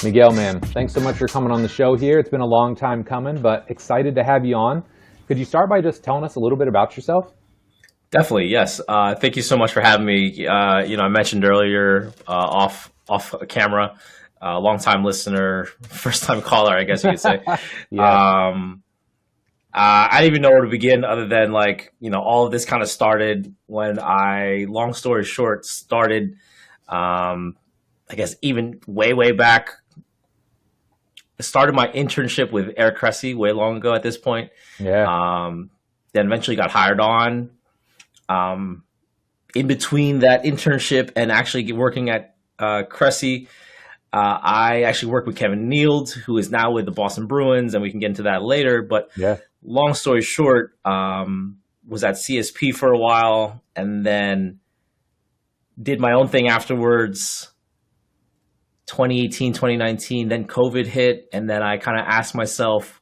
Miguel, man, thanks so much for coming on the show here. It's been a long time coming, but excited to have you on. Could you start by just telling us a little bit about yourself? Definitely, yes. Thank you so much for having me. I mentioned earlier off camera, long-time listener, first-time caller, I guess you could say. Yeah. I don't even know where to begin other than all of this kind of started when long story short, started, I guess even way back. I started my internship with Eric Cressey way long ago at this point. Yeah. Then eventually got hired on. In between that internship and actually working at Cressey, I actually worked with Kevin Neild, who is now with the Boston Bruins, and we can get into that later. But Yeah. long story short, was at CSP for a while and then did my own thing afterwards. 2018, 2019, then COVID hit. And then I kind of asked myself,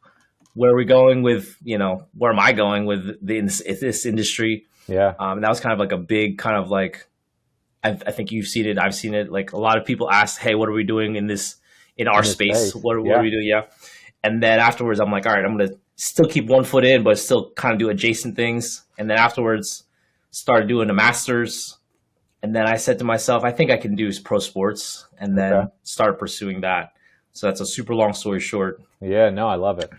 where are we going with, where am I going with this industry? Yeah. And that was kind of like a big kind of I think you've seen it. I've seen it. Like a lot of people ask, hey, what are we doing in our space? What are we doing? Yeah. And then afterwards, I'm like, all right, I'm going to still keep one foot in, but still kind of do adjacent things. And then afterwards started doing a master's. And then I said to myself, I think I can do pro sports, and then started pursuing that. So that's a super long story short. Yeah, no, I love it.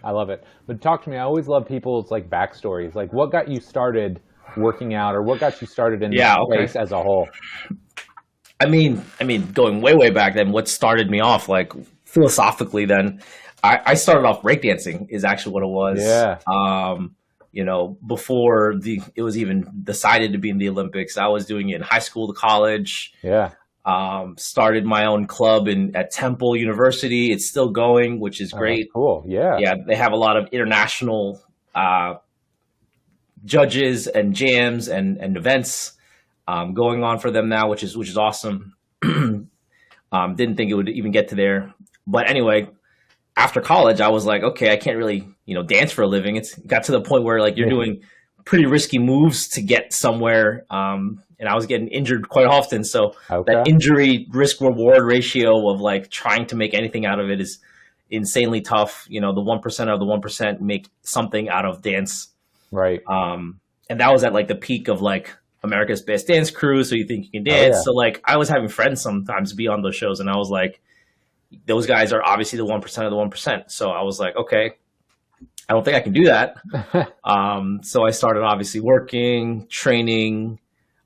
But talk to me. I always love people's backstories. Like what got you started working out, or what got you started in this place as a whole? I mean, going way back then, what started me off philosophically then, I started off breakdancing is actually what it was. Yeah. Before it was even decided to be in the Olympics, I was doing it in high school to college. Yeah. Started my own club at Temple University. It's still going, which is great. Cool. Yeah. Yeah. They have a lot of international judges and jams and events going on for them now, which is awesome. Didn't think it would even get to there. But anyway, after college, I was like, okay, I can't really, dance for a living. It's got to the point where you're doing pretty risky moves to get somewhere. And I was getting injured quite often. So that injury risk reward ratio of trying to make anything out of it is insanely tough. The 1% of the 1% make something out of dance. Right. And that was at the peak of America's Best Dance Crew. So you think you can dance. So I was having friends sometimes be on those shows, and I was like, those guys are obviously the 1% of the 1%. So I was like, okay, I don't think I can do that. So I started obviously working, training,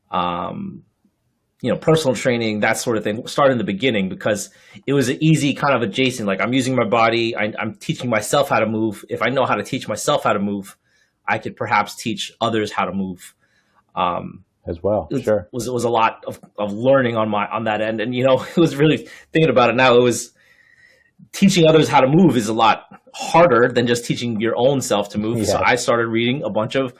personal training, that sort of thing. Started in the beginning because it was an easy kind of adjacent. I'm using my body. I'm teaching myself how to move. If I know how to teach myself how to move, I could perhaps teach others how to move. As well. It Sure. was a lot of learning on that end. And, it was really thinking about it now, it was teaching others how to move is a lot harder than just teaching your own self to move. Yeah. So I started reading a bunch of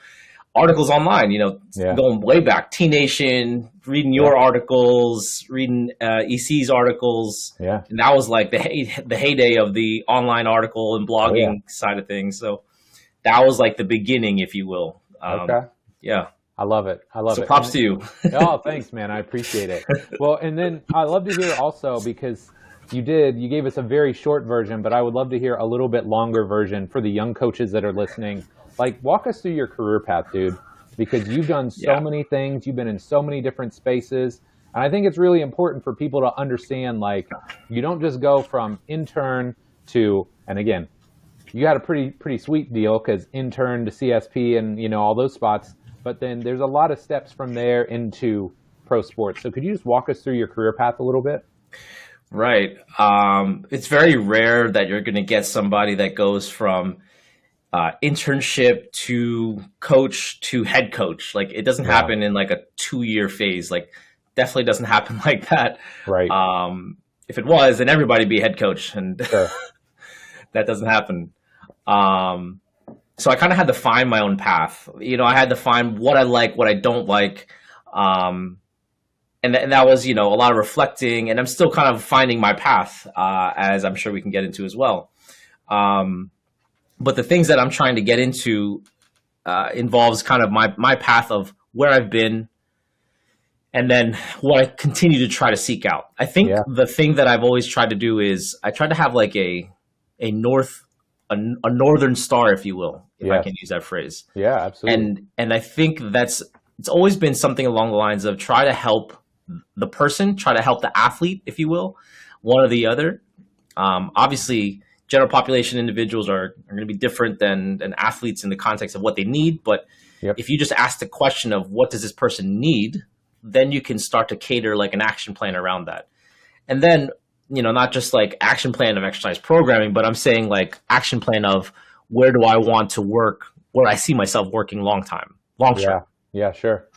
articles online, going way back, T-Nation, reading your articles, reading EC's articles. Yeah. And that was the heyday of the online article and blogging side of things. So that was the beginning, if you will. Yeah. I love it. So props to you. Oh, thanks, man. I appreciate it. Well, and then I love to hear also, because you gave us a very short version, but I would love to hear a little bit longer version for the young coaches that are listening. Walk us through your career path, dude, because you've done so many things. You've been in so many different spaces. And I think it's really important for people to understand, you don't just go from intern to, and again, you got a pretty sweet deal because intern to CSP and, all those spots. But then there's a lot of steps from there into pro sports. So could you just walk us through your career path a little bit? Right. It's very rare that you're going to get somebody that goes from internship to coach to head coach. It doesn't happen in a 2-year phase. Definitely doesn't happen like that. Right. If it was, then everybody'd be head coach, and sure. That doesn't happen. So I kind of had to find my own path. I had to find what I like, what I don't like. And that was, a lot of reflecting, and I'm still kind of finding my path, as I'm sure we can get into as well. But the things that I'm trying to get into involves kind of my path of where I've been And then what I continue to try to seek out. I think Yeah. the thing that I've always tried to do is I try to have like a northern star, if you will, if I Yes. can use that phrase. Yeah, absolutely. And I think it's always been something along the lines of try to help the person, try to help the athlete, if you will, one or the other. Obviously, general population individuals are going to be different than athletes in the context of what they need. But Yep. if you just ask the question of what does this person need, then you can start to cater like an action plan around that. And then, not just like action plan of exercise programming, but I'm saying like action plan of where do I want to work, where I see myself working long term. Yeah, sure.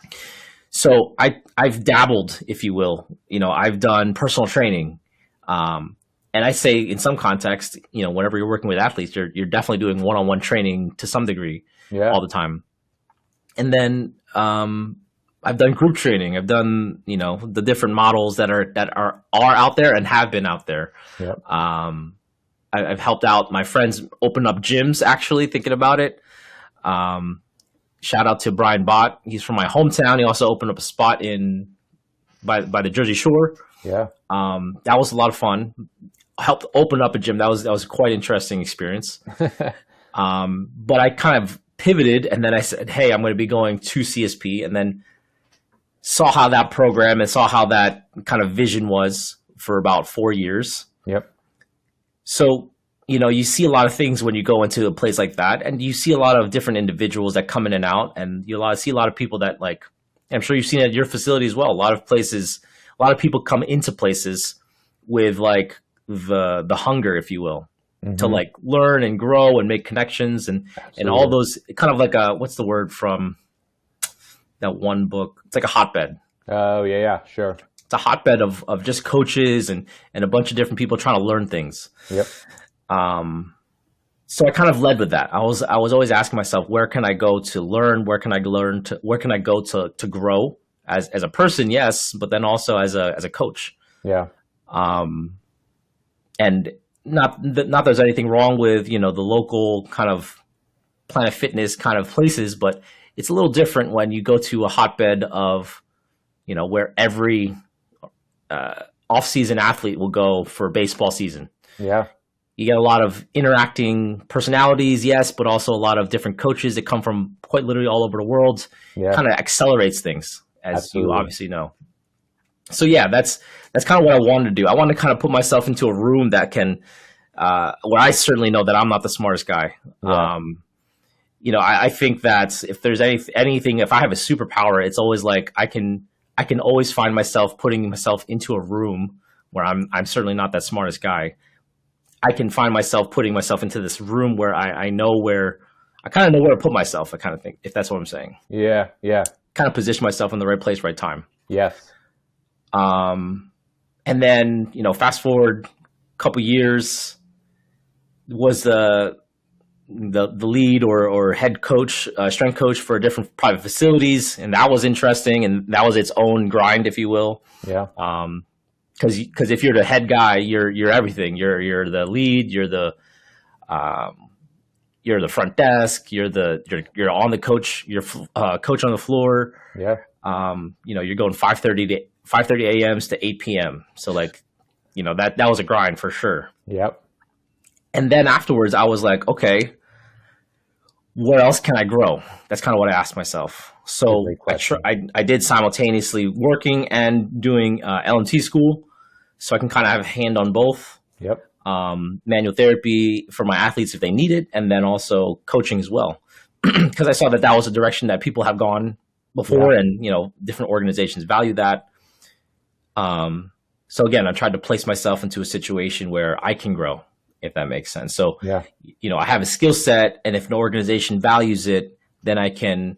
So I've dabbled, if you will. I've done personal training. And I say in some context, whenever you're working with athletes, you're definitely doing one-on-one training to some degree all the time. And then I've done group training. I've done, the different models that are out there and have been out there. Yep. I've helped out my friends open up gyms, actually, thinking about it. Shout out to Brian Bott. He's from my hometown. He also opened up a spot by the Jersey Shore. Yeah. That was a lot of fun. Helped open up a gym. That was quite interesting experience. But I kind of pivoted, and then I said, hey, I'm going to be going to CSP, and then saw how that program and saw how that kind of vision was for about 4 years. Yep. So, you see a lot of things when you go into a place like that, and you see a lot of different individuals that come in and out, and see a lot of people that, like, I'm sure you've seen it at your facility as well. A lot of people come into places with like the hunger, if you will, to like learn and grow and make connections and all those kind of like what's the word from that one book? It's like a hotbed. Oh, yeah, sure. It's a hotbed of just coaches and a bunch of different people trying to learn things. Yep. So I kind of led with that. I was always asking myself, where can I go to learn? Where can I go to grow as a person? Yes, but then also as a coach. Yeah. And not that there's anything wrong with, the local kind of Planet Fitness kind of places, but it's a little different when you go to a hotbed of, where every off-season athlete will go for baseball season. Yeah. You get a lot of interacting personalities, yes, but also a lot of different coaches that come from quite literally all over the world. Yeah. Kind of accelerates things, as Absolutely. you obviously know. So yeah, that's kind of what I wanted to do. I wanted to kind of put myself into a room that can, where I certainly know that I'm not the smartest guy. Yeah. I think that if there's anything, if I have a superpower, it's always like I can always find myself putting myself into a room where I'm certainly not that smartest guy. I can find myself putting myself into this room where I kind of know where to put myself, I kind of think, if that's what I'm saying. Yeah. Kind of position myself in the right place, right time. Yes. And then, fast forward a couple years, was the lead or head coach, strength coach for different private facilities. And that was interesting. And that was its own grind, if you will. Yeah. Because if you're the head guy, you're everything. You're the lead. You're the front desk. You're on the coach. You're coach on the floor. Yeah. You're going 5:30 a.m. to 8 p.m. So like, that was a grind for sure. Yep. And then afterwards, I was like, okay, where else can I grow? That's kind of what I asked myself. So I did simultaneously working and doing LMT school, so I can kind of have a hand on both. Yep. Manual therapy for my athletes if they need it, and then also coaching as well, because I saw that was a direction that people have gone before, and different organizations value that. So again, I tried to place myself into a situation where I can grow, if that makes sense. So I have a skill set, and if an organization values it, then I can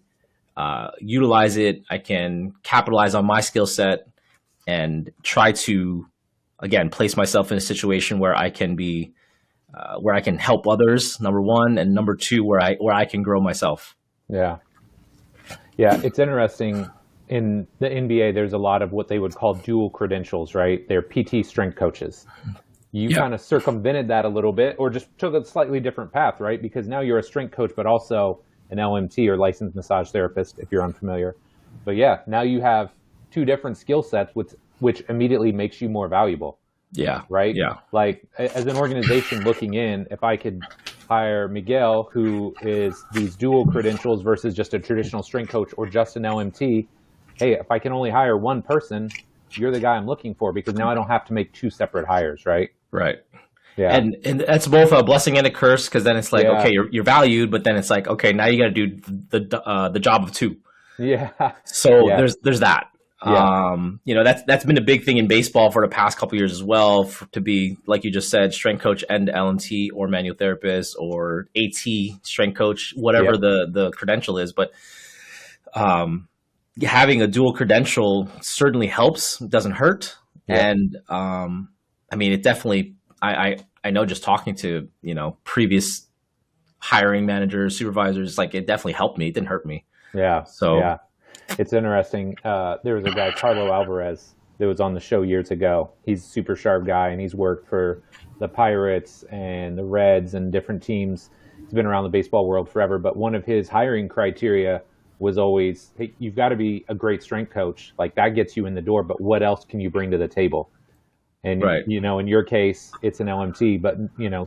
utilize it. I can capitalize on my skill set and try to, again, place myself in a situation where I can be, where I can help others, number one, and number two, where I can grow myself. Yeah. It's interesting. In the NBA, there's a lot of what they would call dual credentials, right? They're PT strength coaches. You kind of circumvented that a little bit, or just took a slightly different path, right? Because now you're a strength coach, but also an LMT or licensed massage therapist, if you're unfamiliar. But yeah, now you have two different skill sets, which immediately makes you more valuable. Yeah. Right. Yeah. Like as an organization looking in, if I could hire Miguel, who is these dual credentials versus just a traditional strength coach, or just an LMT, hey, if I can only hire one person, you're the guy I'm looking for, because now I don't have to make two separate hires. Right. Right. Yeah. And that's both a blessing and a curse, because then it's like, okay, you're valued, but then it's like, okay, now you got to do the job of two. Yeah. So there's that. Yeah. That's been a big thing in baseball for the past couple of years as well, to be, like you just said, strength coach and LMT, or manual therapist, or AT strength coach, whatever the credential is. But having a dual credential certainly helps, doesn't hurt. Yeah. And it definitely, I know, just talking to, previous hiring managers, supervisors, like, it definitely helped me. It didn't hurt me. Yeah. So yeah. It's interesting. There was a guy, Carlo Alvarez, that was on the show years ago. He's a super sharp guy, and he's worked for the Pirates and the Reds and different teams. He's been around the baseball world forever. But one of his hiring criteria was always, hey, you've got to be a great strength coach. Like, that gets you in the door, but what else can you bring to the table? And, in your case, it's an LMT, but,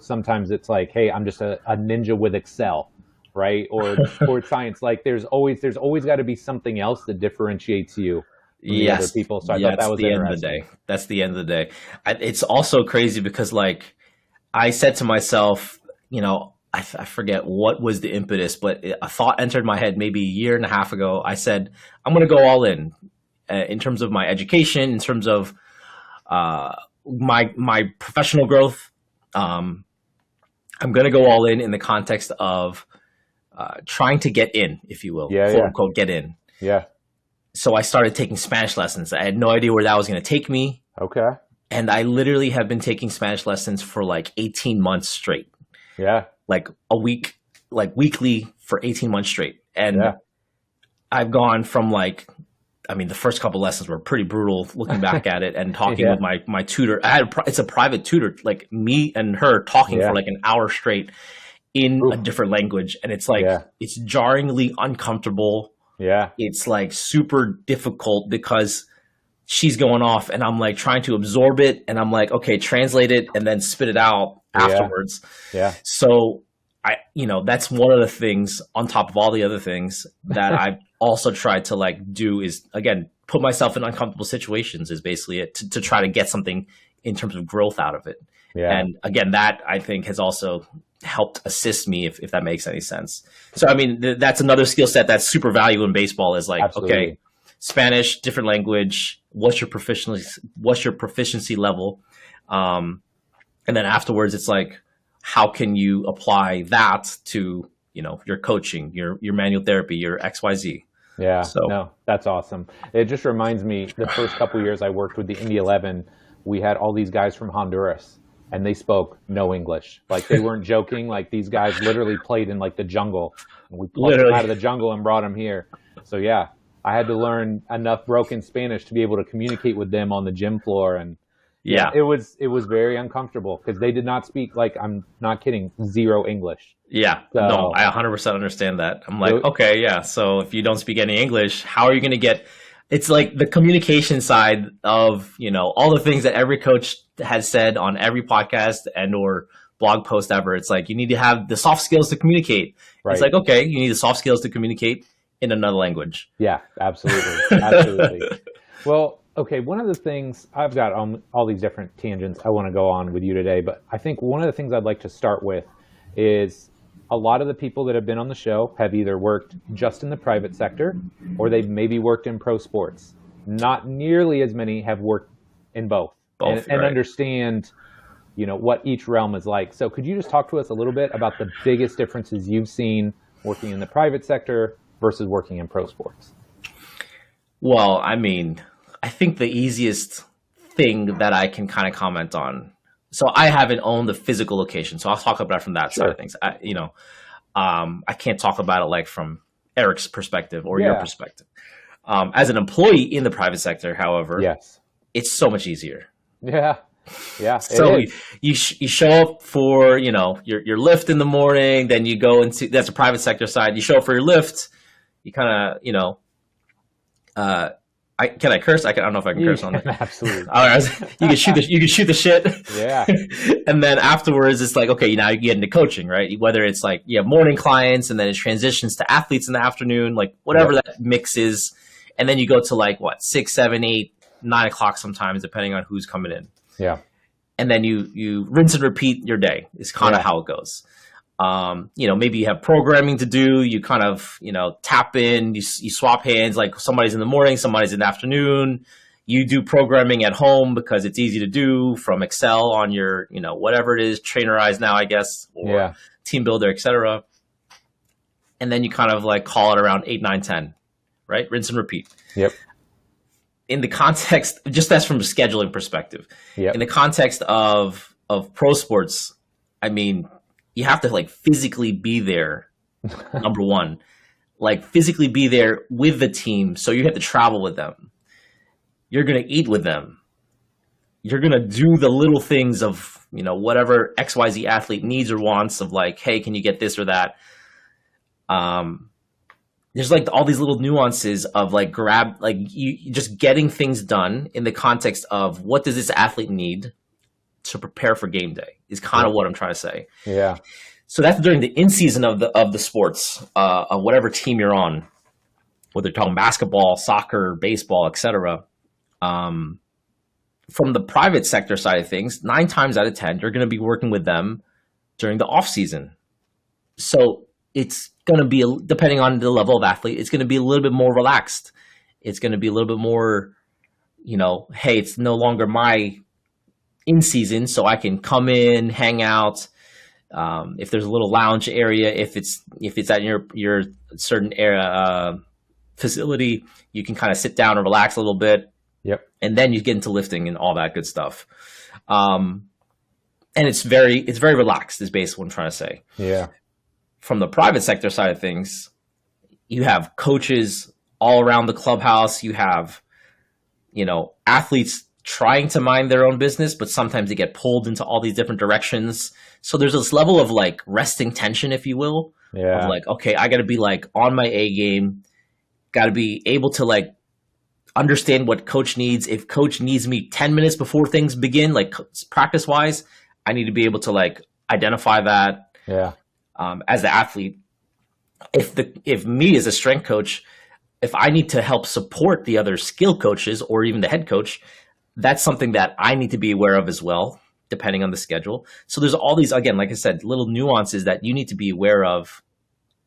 sometimes it's like, hey, I'm just a ninja with Excel. Right. Or sports science. Like, there's always got to be something else that differentiates you from the other people. So I thought that was the end of the day. That's the end of the day. It's also crazy because, like, I said to myself, I forget what was the impetus, but a thought entered my head maybe a year and a half ago. I said, I'm going to go all in terms of my education, in terms of my professional growth. I'm going to go all in the context of trying to get in, if you will, quote unquote, get in. Yeah. So I started taking Spanish lessons. I had no idea where that was going to take me. Okay. And I literally have been taking Spanish lessons for like 18 months straight. Yeah. Like a week, like weekly for 18 months straight. And I've gone from the first couple lessons were pretty brutal looking back at it, and talking with my tutor. It's a private tutor, like me and her talking for like an hour straight in a different language. And it's like, it's jarringly uncomfortable. Yeah. It's like super difficult because she's going off and I'm like trying to absorb it. And I'm like, okay, translate it and then spit it out afterwards. Yeah. So that's one of the things on top of all the other things that I've also tried to do is, again, put myself in uncomfortable situations is basically it, to try to get something in terms of growth out of it. Yeah. And again, that I think has also helped assist me, if that makes any sense. So, that's another skill set that's super valuable in baseball is like, absolutely. Okay, Spanish, different language, what's your proficiency level? And then afterwards, it's like, how can you apply that to, your coaching, your manual therapy, your XYZ? Yeah, no, that's awesome. It just reminds me, the first couple of years I worked with the Indy 11, we had all these guys from Honduras, and they spoke no English. Like, they weren't joking. Like, these guys literally played in like the jungle. And we plucked them out of the jungle and brought them here. So yeah, I had to learn enough broken Spanish to be able to communicate with them on the gym floor. And it was very uncomfortable because they did not speak, like, I'm not kidding, zero English. Yeah, so, no, I 100% understand that. I'm like, okay, yeah. So if you don't speak any English, how are you going to get? It's like the communication side of, all the things that every coach has said on every podcast and or blog post ever. It's like, you need to have the soft skills to communicate. Right. It's like, okay, you need the soft skills to communicate in another language. Yeah, absolutely. Absolutely. Well, okay, one of the things, I've got all these different tangents I want to go on with you today, but I think one of the things I'd like to start with is a lot of the people that have been on the show have either worked just in the private sector or they've maybe worked in pro sports. Not nearly as many have worked in both and understand, what each realm is like. So could you just talk to us a little bit about the biggest differences you've seen working in the private sector versus working in pro sports? Well, I think the easiest thing that I can kind of comment on, so I haven't owned the physical location, so I'll talk about it from that side of things. I can't talk about it like from Eric's perspective or your perspective. As an employee in the private sector, however, it's so much easier. Yeah. Yeah. So you show up for, your lift in the morning, then you go into, that's a private sector side. You show up for your lift, you kind of, Can I curse? I don't know if I can curse on it. Absolutely. All right, you can shoot the shit. Yeah. And then afterwards, it's like, okay, now you get into coaching, right? Whether it's like you have morning clients and then it transitions to athletes in the afternoon, like whatever that mix is. And then you go to like what, 6, 7, 8, 9 o'clock sometimes, depending on who's coming in. Yeah. And then you rinse and repeat your day is kind of how it goes. Maybe you have programming to do. You kind of, tap in, you swap hands, like somebody's in the morning, somebody's in the afternoon. You do programming at home because it's easy to do from Excel on your, whatever it is, Trainerize now, I guess, or Team Builder, etc. And then you kind of like call it around 8, 9, 10, right? Rinse and repeat. Yep. In the context, just that's from a scheduling perspective. Yep. In the context of pro sports, I mean, you have to like physically be there. Number one, like physically be there with the team. So you have to travel with them. You're going to eat with them. You're going to do the little things of, whatever XYZ athlete needs or wants of like, hey, can you get this or that? There's like all these little nuances of like you just getting things done in the context of what does this athlete need to prepare for game day is kind of what I'm trying to say. Yeah. So that's during the in season of the sports, of whatever team you're on, whether you're talking basketball, soccer, baseball, etc. From the private sector side of things, 9 times out of 10, you're going to be working with them during the off season. So it's going to be, depending on the level of athlete, it's going to be a little bit more relaxed. It's going to be a little bit more, hey, it's no longer my in season, so I can come in, hang out. If there's a little lounge area, if it's at your certain area, facility, you can kind of sit down and relax a little bit. Yep. And then you get into lifting and all that good stuff. And it's very relaxed is basically what I'm trying to say. Yeah. From the private sector side of things, you have coaches all around the clubhouse. You have, athletes trying to mind their own business, but sometimes they get pulled into all these different directions. So there's this level of like resting tension, if you will. Yeah. Of like, okay, I got to be like on my A game. Got to be able to like understand what coach needs. If coach needs me 10 minutes before things begin, like practice wise, I need to be able to like identify that. Yeah. As the athlete, if me as a strength coach, if I need to help support the other skill coaches or even the head coach, that's something that I need to be aware of as well, depending on the schedule. So there's all these, again, like I said, little nuances that you need to be aware of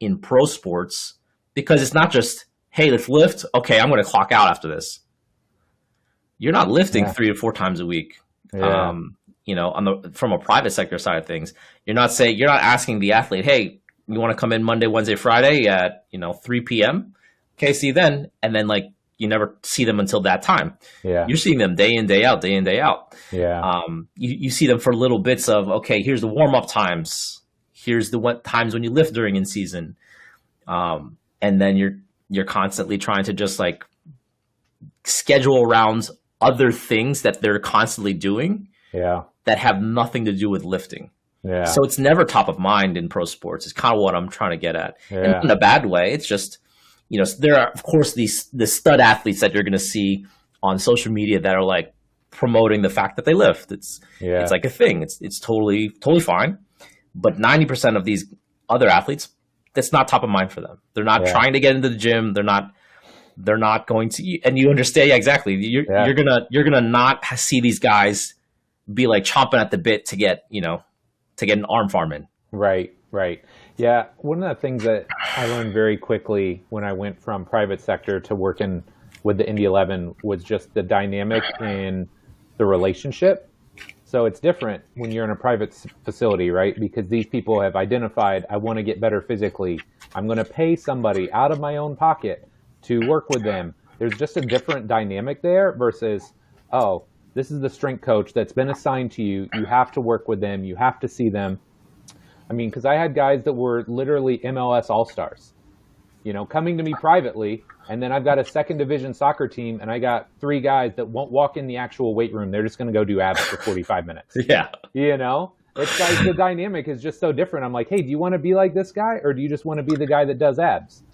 in pro sports, because it's not just, hey, let's lift. Okay, I'm going to clock out after this. You're not lifting 3 to 4 times a week. Yeah. From a private sector side of things, you're not asking the athlete, hey, you want to come in Monday, Wednesday, Friday at 3 p.m. Okay, see you then, and then like you never see them until that time. Yeah, you're seeing them day in, day out, day in, day out. Yeah, you see them for little bits of, okay, here's the warm up times, here's the times when you lift during in season, and then you're constantly trying to just like schedule around other things that they're constantly doing. Yeah. That have nothing to do with lifting. Yeah. So it's never top of mind in pro sports. It's kind of what I'm trying to get at. Yeah. And in a bad way, it's just, there are, of course, the stud athletes that you're going to see on social media that are like promoting the fact that they lift. It's like a thing. It's totally fine. But 90% of these other athletes, that's not top of mind for them. They're not trying to get into the gym. They're not going to, and you understand exactly. You're gonna not see these guys be like chomping at the bit to get an arm farm in. Right. Yeah. One of the things that I learned very quickly when I went from private sector to working with the Indy 11 was just the dynamic in the relationship. So it's different when you're in a private facility, right? Because these people have identified, I want to get better physically. I'm going to pay somebody out of my own pocket to work with them. There's just a different dynamic there versus, oh, this is the strength coach that's been assigned to you. You have to work with them. You have to see them. I mean, because I had guys that were literally MLS All-Stars, coming to me privately. And then I've got a second division soccer team and I got 3 guys that won't walk in the actual weight room. They're just going to go do abs for 45 minutes. Yeah. It's like the dynamic is just so different. I'm like, hey, do you want to be like this guy or do you just want to be the guy that does abs?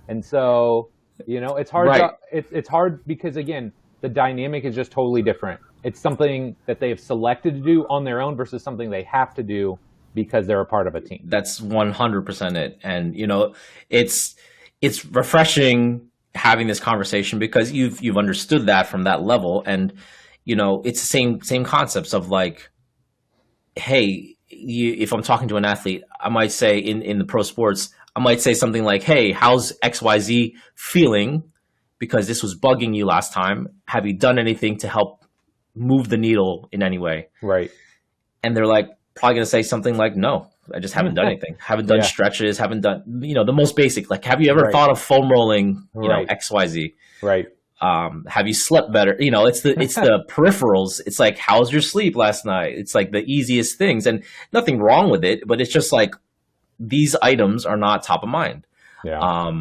And so You know, it's hard. Right. It's hard because again, the dynamic is just totally different. It's something that they have selected to do on their own versus something they have to do because they're a part of a team. That's 100% it. And you know, it's refreshing having this conversation because you've understood that from that level. And you know, it's the same concepts of like, hey, if I'm talking to an athlete, I might say in the pro sports, I might say something like, hey, how's XYZ feeling? Because this was bugging you last time. Have you done anything to help move the needle in any way? Right. And they're like, probably going to say something like, no, I just haven't done anything. Haven't done stretches, haven't done, you know, the most basic. Like, have you ever thought of foam rolling, you know, XYZ? Right. Have you slept better? You know, it's the peripherals. It's like, how's your sleep last night? It's like the easiest things, and nothing wrong with it, but it's just like these items are not top of mind. Yeah.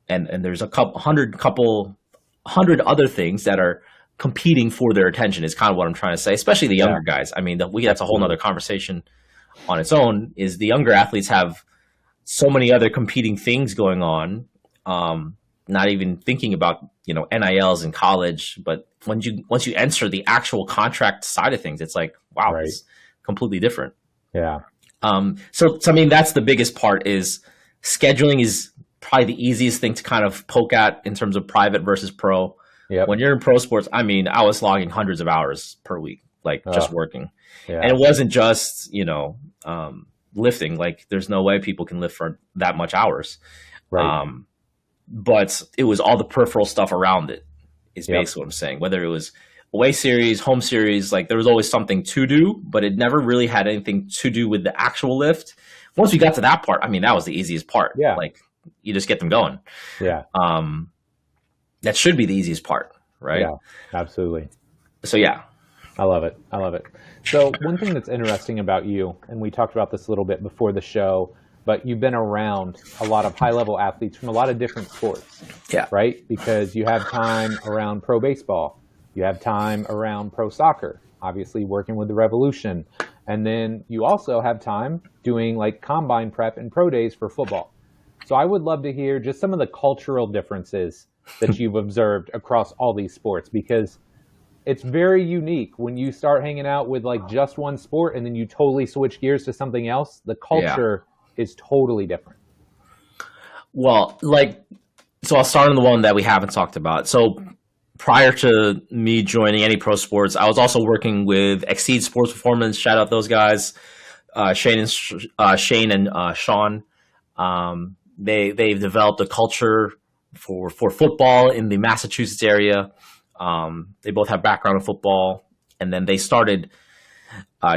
And there's a hundred other things that are competing for their attention is kind of what I'm trying to say, especially the younger guys. I mean, that's a whole nother conversation on its own. Is the younger athletes have so many other competing things going on, not even thinking about, you know, NILs in college, but once you enter the actual contract side of things, it's like, wow, it's completely different. Yeah. So I mean, that's the biggest part. Is scheduling is probably the easiest thing to kind of poke at in terms of private versus pro. Yep. When you're in pro sports, I mean, I was logging hundreds of hours per week, like just working. Yeah. And it wasn't just, you know, lifting. Like, there's no way people can lift for that much hours. Right. But it was all the peripheral stuff around it is basically what I'm saying. Whether it was away series, home series, like there was always something to do, but it never really had anything to do with the actual lift. Once we got to that part, I mean, that was the easiest part. Yeah. Like, you just get them going. Yeah. That should be the easiest part, right? Yeah, absolutely. So yeah. I love it. I love it. So one thing that's interesting about you, and we talked about this a little bit before the show, but you've been around a lot of high-level athletes from a lot of different sports. Yeah. Right? Because you have time around pro baseball. You have time around pro soccer, obviously working with the Revolution. And then you also have time doing like combine prep and pro days for football. So I would love to hear just some of the cultural differences that you've observed across all these sports, because it's very unique when you start hanging out with like just one sport and then you totally switch gears to something else. The culture is totally different. Well, like, so I'll start on the one that we haven't talked about. So prior to me joining any pro sports, I was also working with Cressey Sports Performance. Shout out those guys, Shane and Sean. They've developed a culture for football in the Massachusetts area. They both have background in football, and then they started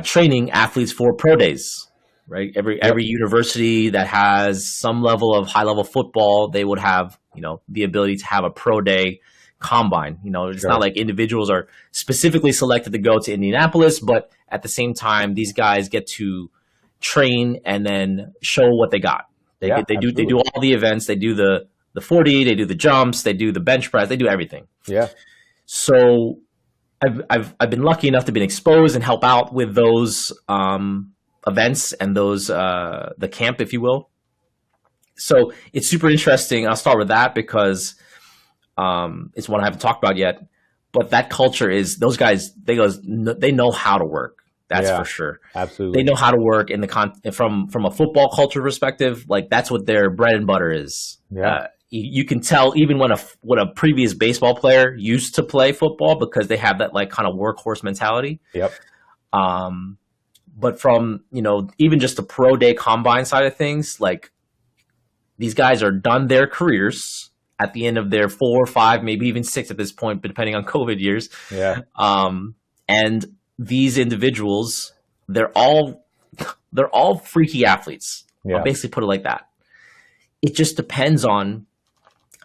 training athletes for pro days. Right, every university that has some level of high level football, they would have, you know, the ability to have a pro day combine. You know, it's not like individuals are specifically selected to go to Indianapolis, but at the same time, these guys get to train and then show what they got. They do all the events. They do the 40, they do the jumps, they do the bench press, they do everything. Yeah. So I've been lucky enough to be exposed and help out with those events and those the camp, if you will. So it's super interesting. I'll start with that because it's one I haven't talked about yet. But that culture is, those guys, they know how to work. That's for sure. Absolutely. They know how to work in the from a football culture perspective. Like, that's what their bread and butter is. Yeah. You can tell even when a previous baseball player used to play football, because they have that like kind of workhorse mentality. Yep. But from, you know, even just the pro day combine side of things, like, these guys are done their careers at the end of their 4 or 5, maybe even 6 at this point, depending on COVID years. Yeah. And these individuals, they're all freaky athletes. Yeah. I'll basically put it like that. It just depends on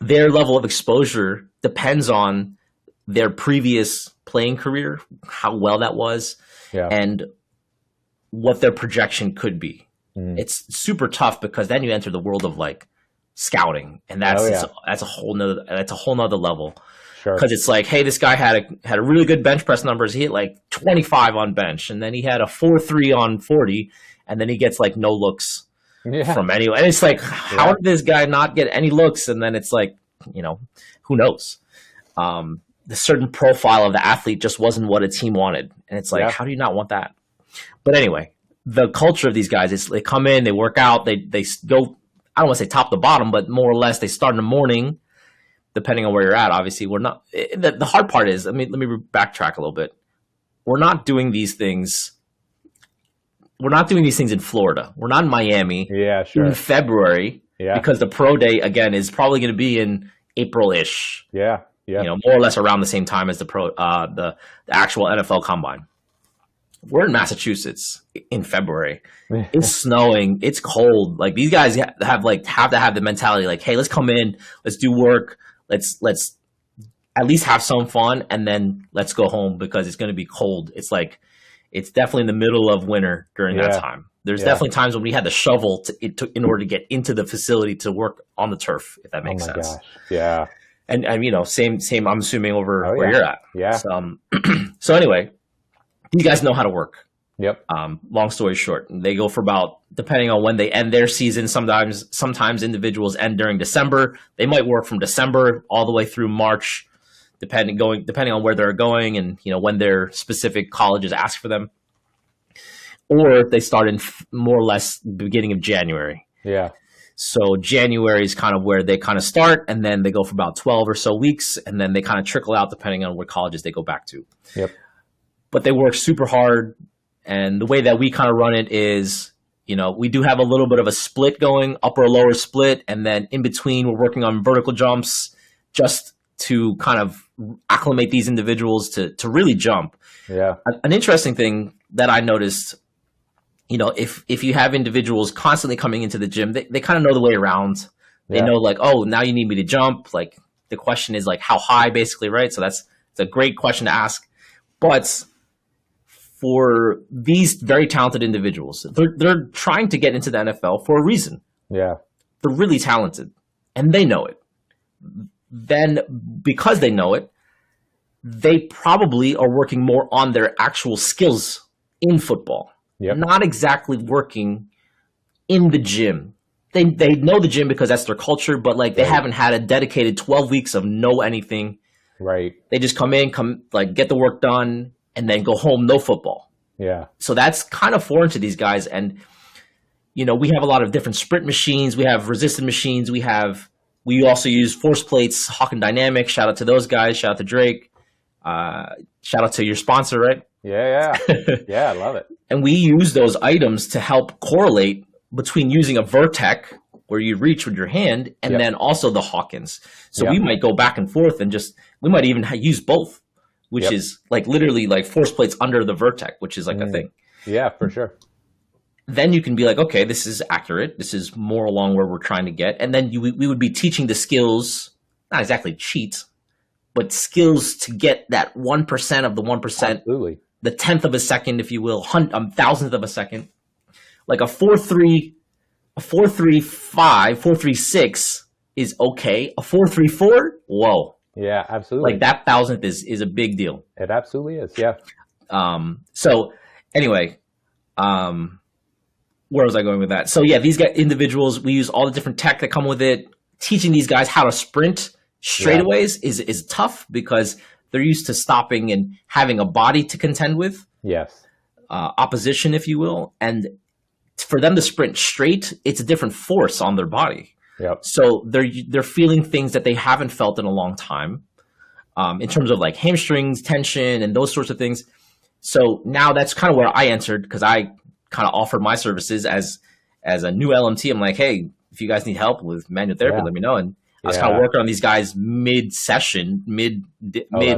their level of exposure, depends on their previous playing career, how well that was, and what their projection could be. It's super tough, because then you enter the world of like scouting, and that's a whole nother level. Sure. Because it's like, hey, this guy had a really good bench press numbers. He hit like 25 on bench, and then he had a 4.3 on 40, and then he gets like no looks from anyone. And it's like, how did this guy not get any looks? And then it's like, who knows? The certain profile of the athlete just wasn't what a team wanted. And it's like, how do you not want that? But anyway, the culture of these guys is they come in, they work out, they go, I don't want to say top to bottom, but more or less they start in the morning, depending on where you're at. Obviously, we're not, the hard part is, let me backtrack a little bit. We're not doing these things. We're not doing these things in Florida. We're not in Miami in February because the pro day, again, is probably going to be in April-ish. Yeah. More or less around the same time as the actual NFL combine. We're in Massachusetts in February. It's snowing. It's cold. Like these guys have to have the mentality like, hey, let's come in, let's do work, let's at least have some fun, and then let's go home because it's going to be cold. It's like it's definitely in the middle of winter during that time. There's definitely times when we had to shovel in order to get into the facility to work on the turf, if that makes sense. Gosh. Yeah. And same. I'm assuming over where you're at. Yeah. So anyway, these guys know how to work. Yep. Long story short, they go for about, depending on when they end their season. Sometimes individuals end during December. They might work from December all the way through March, depending on where they're going and when their specific colleges ask for them. Or they start in more or less the beginning of January. Yeah. So January is kind of where they kind of start, and then they go for about 12 or so weeks, and then they kind of trickle out depending on what colleges they go back to. Yep. But they work super hard, and the way that we kind of run it is, we do have a little bit of a split going, upper lower split, and then in between we're working on vertical jumps just to kind of acclimate these individuals to really jump. Yeah. An interesting thing that I noticed, if you have individuals constantly coming into the gym, they kind of know the way around. They know like, oh, now you need me to jump. Like the question is like how high basically, right? So it's a great question to ask. But for these very talented individuals, they're trying to get into the NFL for a reason. Yeah. They're really talented and they know it. Then because they know it, they probably are working more on their actual skills in football. Yep. Not exactly working in the gym. They know the gym because that's their culture, but like they haven't had a dedicated 12 weeks of know anything. Right. They just come get the work done and then go home, no football. Yeah. So that's kind of foreign to these guys. And, we have a lot of different sprint machines. We have resistant machines. We also use force plates, Hawk and Dynamic. Shout out to those guys. Shout out to Drake. Shout out to your sponsor, right? Yeah. Yeah, I love it. And we use those items to help correlate between using a Vertec, where you reach with your hand, and then also the Hawkins. So we might go back and forth and we might even use both, which is like literally like force plates under the Vertec, which is like a thing. Yeah, for sure. Then you can be like, okay, this is accurate. This is more along where we're trying to get. And then we would be teaching the skills, not exactly cheat, but skills to get that 1% of the 1%. Absolutely. The 10th of a second, if you will, 1,000th of a second, like a 4.3, a 4.35, 4.36 is okay. A 4.34, whoa. Yeah, absolutely. Like that 1,000th is a big deal. It absolutely is. Yeah. So anyway, where was I going with that? So yeah, these guys, individuals, we use all the different tech that come with it. Teaching these guys how to sprint straightaways is tough because they're used to stopping and having a body to contend with. Yes. Opposition, if you will. And for them to sprint straight, it's a different force on their body. Yep. So they're feeling things that they haven't felt in a long time, in terms of like hamstrings, tension, and those sorts of things. So now that's kind of where I entered because I kind of offered my services as a new LMT. I'm like, hey, if you guys need help with manual therapy, let me know. And I was kind of working on these guys mid-session, mid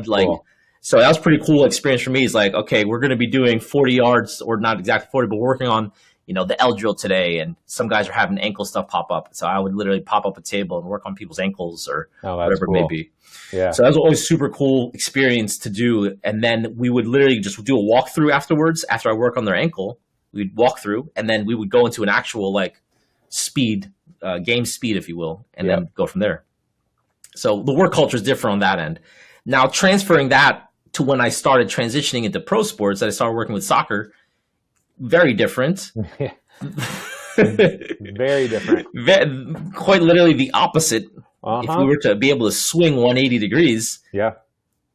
like. Cool. So that was a pretty cool experience for me. It's like, okay, we're going to be doing 40 yards, or not exactly 40, but working on, the L drill today. And some guys are having ankle stuff pop up. So I would literally pop up a table and work on people's ankles or whatever it may be. Yeah. So that was always super cool experience to do. And then we would literally just do a walkthrough afterwards. After I work on their ankle, we'd walk through, and then we would go into an actual like speed, game speed, if you will, and then go from there. So the work culture is different on that end. Now transferring that to when I started transitioning into pro sports, that I started working with soccer, very different. Very different. Quite literally the opposite If we were to be able to swing 180 degrees, Yeah.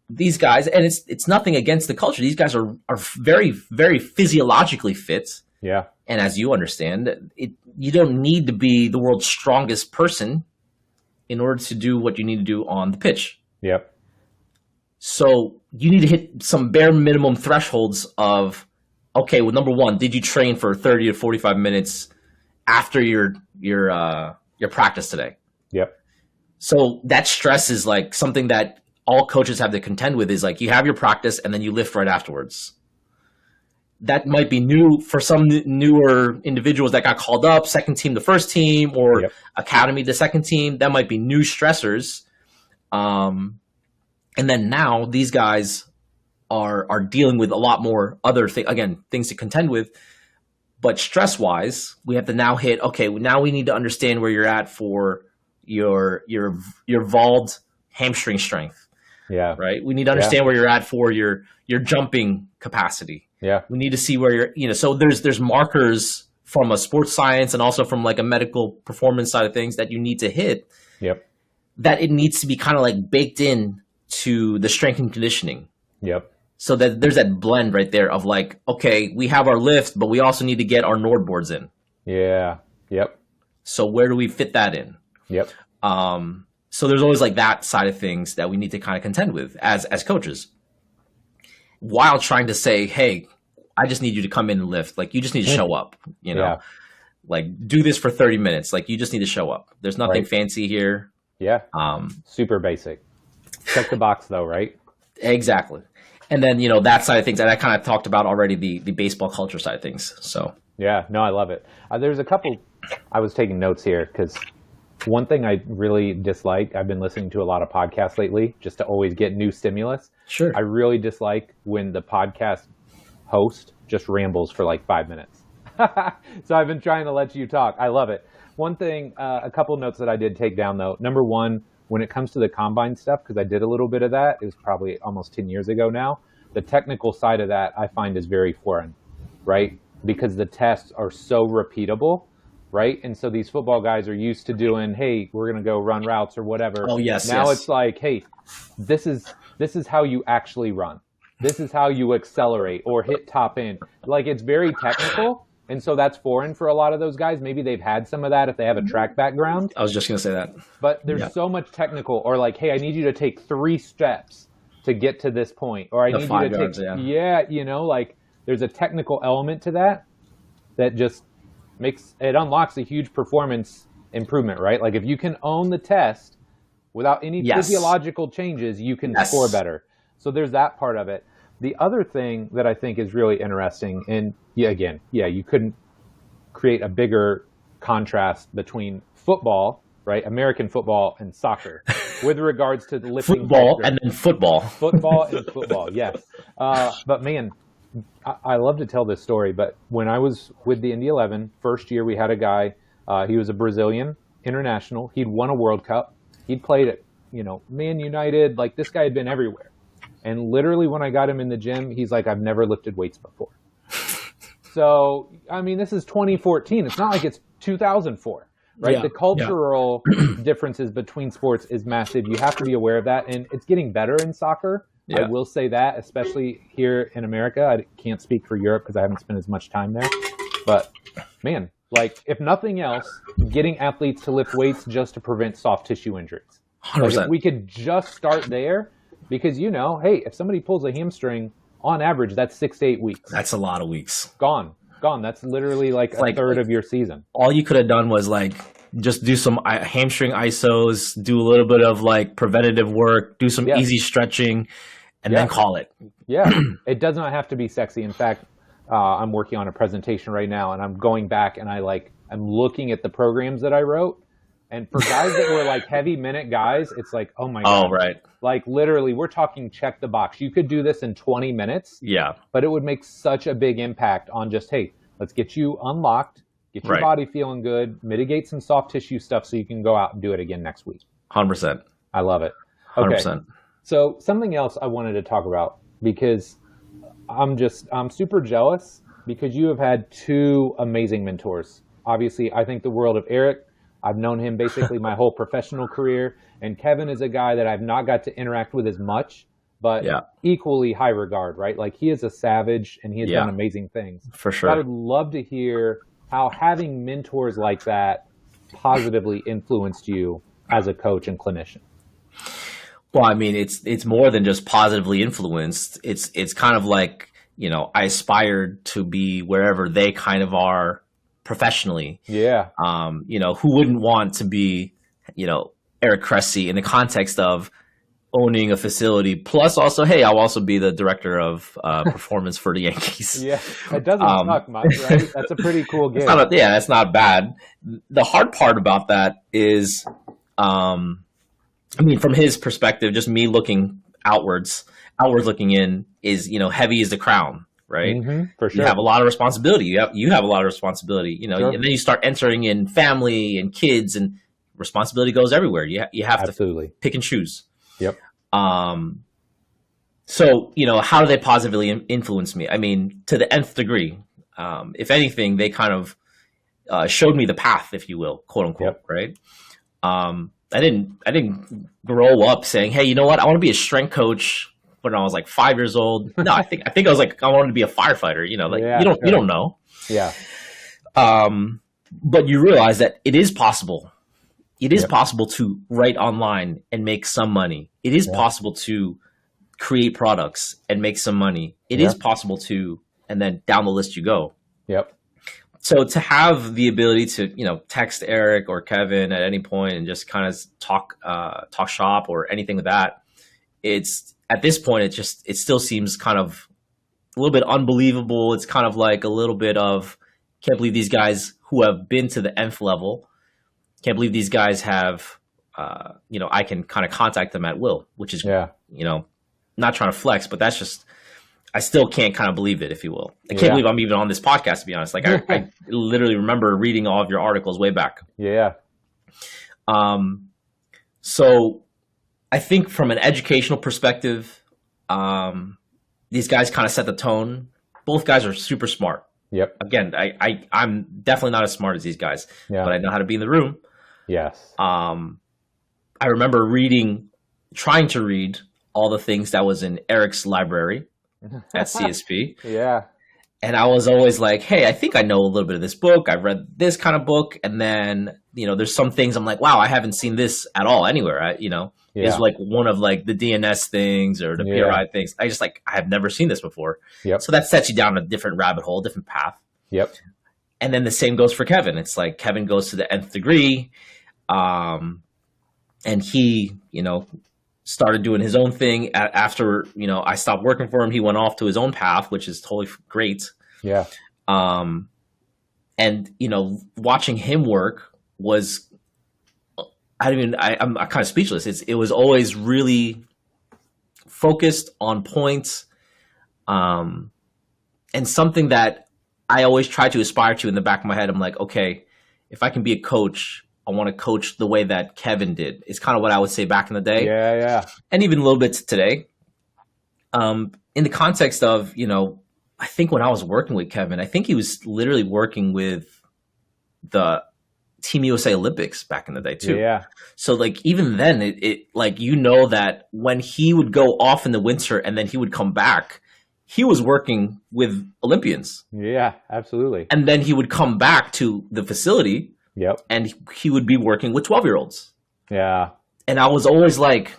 these guys, and it's nothing against the culture. These guys are very, very physiologically fit. Yeah. And as you understand, you don't need to be the world's strongest person in order to do what you need to do on the pitch. Yep. So you need to hit some bare minimum thresholds of, okay, well, number one, did you train for 30 to 45 minutes after your practice today? Yep. So that stress is like something that all coaches have to contend with, is like you have your practice and then you lift right afterwards. That might be new for some newer individuals that got called up, second team, the first team, or academy, the second team. That might be new stressors. And then now these guys are dealing with a lot more other things to contend with. But stress wise, we have to now hit, okay, now we need to understand where you're at for your vaulted hamstring strength. Yeah. Right. We need to understand where you're at for your jumping capacity. Yeah. We need to see where so there's markers from a sports science and also from like a medical performance side of things that you need to hit. Yep. That it needs to be kind of like baked in to the strength and conditioning. Yep. So that there's that blend right there of like, okay, we have our lift, but we also need to get our Nord boards in. Yeah. Yep. So where do we fit that in? Yep. So there's always like that side of things that we need to kind of contend with as coaches, while trying to say, hey, I just need you to come in and lift. Like, you just need to show up, like do this for 30 minutes. Like, you just need to show up. There's nothing fancy here. Yeah. Super basic. Check the box though, right? Exactly. And then, that side of things that I kind of talked about already, the baseball culture side of things. So yeah, no, I love it. There's a couple, I was taking notes here because one thing I really dislike, I've been listening to a lot of podcasts lately just to always get new stimulus. Sure. I really dislike when the podcast host just rambles for like 5 minutes. So I've been trying to let you talk. I love it. One thing, a couple notes that I did take down though. Number one, when it comes to the combine stuff, because I did a little bit of that, it was probably almost 10 years ago now. The technical side of that I find is very foreign, right? Because the tests are so repeatable. Right. And so these football guys are used to doing, hey, we're going to go run routes or whatever. Oh, yes. Now it's like, hey, this is how you actually run. This is how you accelerate or hit top end. Like, it's very technical. And so that's foreign for a lot of those guys. Maybe they've had some of that if they have a track background. I was just going to say that. But there's so much technical, or like, hey, I need you to take 3 steps to get to this point. Or I need you to yards, take, like there's a technical element to that just unlocks a huge performance improvement, right? Like, if you can own the test without any physiological changes, you can score better. So there's that part of it. The other thing that I think is really interesting, and you couldn't create a bigger contrast between football, right? American football and soccer with regards to the lifting. Football and then football. Football and football, yes. But man, I love to tell this story, but when I was with the Indy 11, first year we had a guy, he was a Brazilian international. He'd won a World Cup. He'd played at, Man United. Like, this guy had been everywhere. And literally when I got him in the gym, he's like, I've never lifted weights before. So, I mean, this is 2014. It's not like it's 2004, right? The cultural differences between sports is massive. You have to be aware of that. And it's getting better in soccer. Yeah. I will say that, especially here in America. I can't speak for Europe because I haven't spent as much time there. But, man, like, if nothing else, getting athletes to lift weights just to prevent soft tissue injuries. 100%. Like, if we could just start there, because, hey, if somebody pulls a hamstring, on average, that's 6 to 8 weeks. That's a lot of weeks. Gone. That's literally like a third of your season. All you could have done was like just do some hamstring isos, do a little bit of like preventative work, do some easy stretching, and then call it. Yeah, it does not have to be sexy. In fact, I'm working on a presentation right now, and I'm going back and I'm looking at the programs that I wrote. And for guys that were like heavy minute guys, it's like, oh my God. Oh, right. Like, literally, we're talking check the box. You could do this in 20 minutes. Yeah. But it would make such a big impact on just, hey, let's get you unlocked, get your body feeling good, mitigate some soft tissue stuff so you can go out and do it again next week. 100%. I love it. Okay. 100%. So something else I wanted to talk about, because I'm super jealous because you have had 2 amazing mentors. Obviously, I think the world of Eric. I've known him basically my whole professional career. And Kevin is a guy that I've not got to interact with as much, but equally high regard, right? Like he is a savage and he has done amazing things. For sure. I would love to hear how having mentors like that positively influenced you as a coach and clinician. Well, I mean, it's more than just positively influenced. It's kind of like, you know, I aspired to be wherever they kind of are professionally. Yeah. You know, who wouldn't want to be, you know, Eric Cressey in the context of owning a facility, plus also, hey, I'll also be the director of performance for the Yankees. Yeah, it doesn't suck much, right? That's a pretty cool gig. That's not bad. The hard part about that is, I mean, from his perspective, just me looking outwards looking in is, you know, heavy is the crown, right? Mm-hmm, for sure. You have a lot of responsibility. You have a lot of responsibility, you know, and then you start entering in family and kids, and responsibility goes everywhere. You have to pick and choose. Yep. So, you know, how do they positively influence me? I mean, to the nth degree. If anything, they kind of showed me the path, if you will, quote unquote, right? I didn't grow up saying, hey, you know what? I want to be a strength coach when I was like 5 years old. No, I think I was like, I wanted to be a firefighter, you know, like you don't know. Yeah. But you realize that it is possible. It is possible to write online and make some money. It is possible to create products and make some money. It is possible to, and then down the list you go. Yep. So to have the ability to, you know, text Eric or Kevin at any point and just kind of talk shop or anything with that, it's at this point, it still seems kind of a little bit unbelievable. It's kind of like a little bit of, can't believe these guys who have been to the nth level, can't believe these guys have, you know, I can kind of contact them at will, which is, you know, not trying to flex, but that's just, I still can't kind of believe it, if you will. I can't believe I'm even on this podcast, to be honest. Like I literally remember reading all of your articles way back. Yeah. So I think from an educational perspective, these guys kind of set the tone. Both guys are super smart. Yep. Again, I'm definitely not as smart as these guys, but I know how to be in the room. Yes. I remember trying to read all the things that was in Eric's library at CSP. Yeah. And I was always like, hey, I think I know a little bit of this book. I've read this kind of book. And then, you know, there's some things I'm like, wow, I haven't seen this at all anywhere. It's like one of like the DNS things or the PRI things. I have never seen this before. Yep. So that sets you down a different rabbit hole, different path. Yep. And then the same goes for Kevin. It's like Kevin goes to the nth degree. And he, you know, started doing his own thing after, you know, I stopped working for him. He went off to his own path, which is totally great. Yeah. And, you know, watching him work was, I'm kind of speechless. It was always really focused on points. And something that I always try to aspire to in the back of my head. I'm like, okay, if I can be a coach, I want to coach the way that Kevin did. It's kind of what I would say back in the day. Yeah. And even a little bit today. In the context of, you know, I think when I was working with Kevin, I think he was literally working with the Team USA Olympics back in the day too. Yeah. So like even then it like, you know, that when he would go off in the winter and then he would come back, he was working with Olympians. Yeah, absolutely. And then he would come back to the facility. Yep. And he would be working with 12-year-olds. Yeah. And I was always like,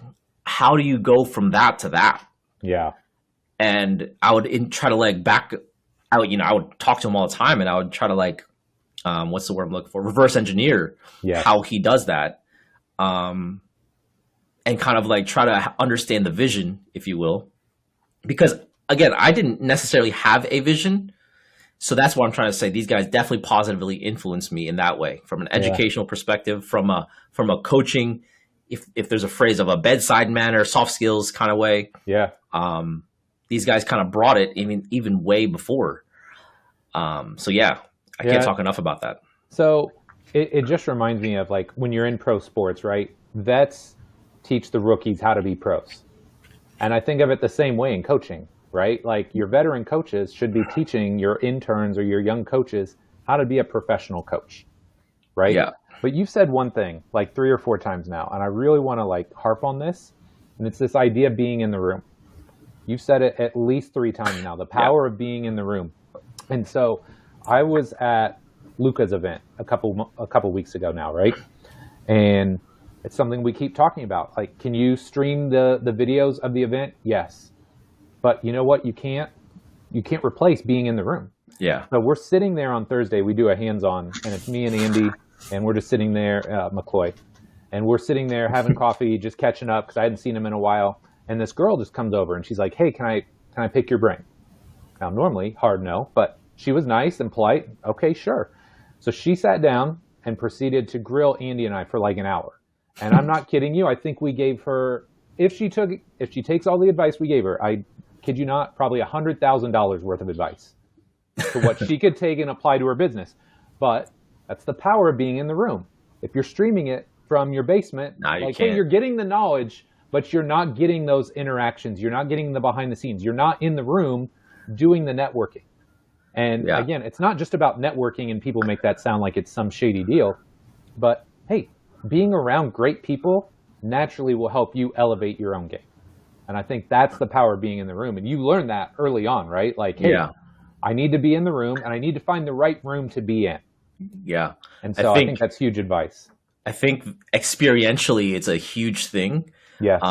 how do you go from that to that? Yeah. And I would try to like I would talk to him all the time and I would try to like, what's the word I'm looking for? Reverse engineer how he does that. And kind of like try to understand the vision, if you will. Because again, I didn't necessarily have a vision. So that's what I'm trying to say. These guys definitely positively influenced me in that way, from an educational perspective, from a coaching, if there's a phrase of a bedside manner, soft skills kind of way. Yeah. These guys kind of brought it even way before. So yeah, I can't talk enough about that. So it just reminds me of like when you're in pro sports, right? Vets teach the rookies how to be pros. And I think of it the same way in coaching. Right? Like your veteran coaches should be teaching your interns or your young coaches how to be a professional coach. Right? Yeah. But you've said one thing like 3 or 4 times now, and I really want to like harp on this, and it's this idea of being in the room. You've said it at least 3 times now, the power of being in the room. And so I was at Luca's event a couple weeks ago now, right? And it's something we keep talking about. Like, can you stream the videos of the event? Yes. But you know what? You can't replace being in the room. Yeah. So we're sitting there on Thursday. We do a hands-on, and it's me and Andy, and we're just sitting there, McCloy, and we're sitting there having coffee, just catching up because I hadn't seen him in a while. And this girl just comes over and she's like, "Hey, can I pick your brain?" Now, normally, hard no, but she was nice and polite. Okay, sure. So she sat down and proceeded to grill Andy and I for like an hour. And I'm not kidding you. I think we gave her, if she takes all the advice we gave her, I kid you not, probably $100,000 worth of advice to what she could take and apply to her business. But that's the power of being in the room. If you're streaming it from your basement, hey, you're getting the knowledge, but you're not getting those interactions. You're not getting the behind the scenes. You're not in the room doing the networking. And again, it's not just about networking, and people make that sound like it's some shady deal. But hey, being around great people naturally will help you elevate your own game. And I think that's the power of being in the room. And you learn that early on, right? Like, hey, I need to be in the room, and I need to find the right room to be in. Yeah. And so I think that's huge advice. I think experientially it's a huge thing. Yes.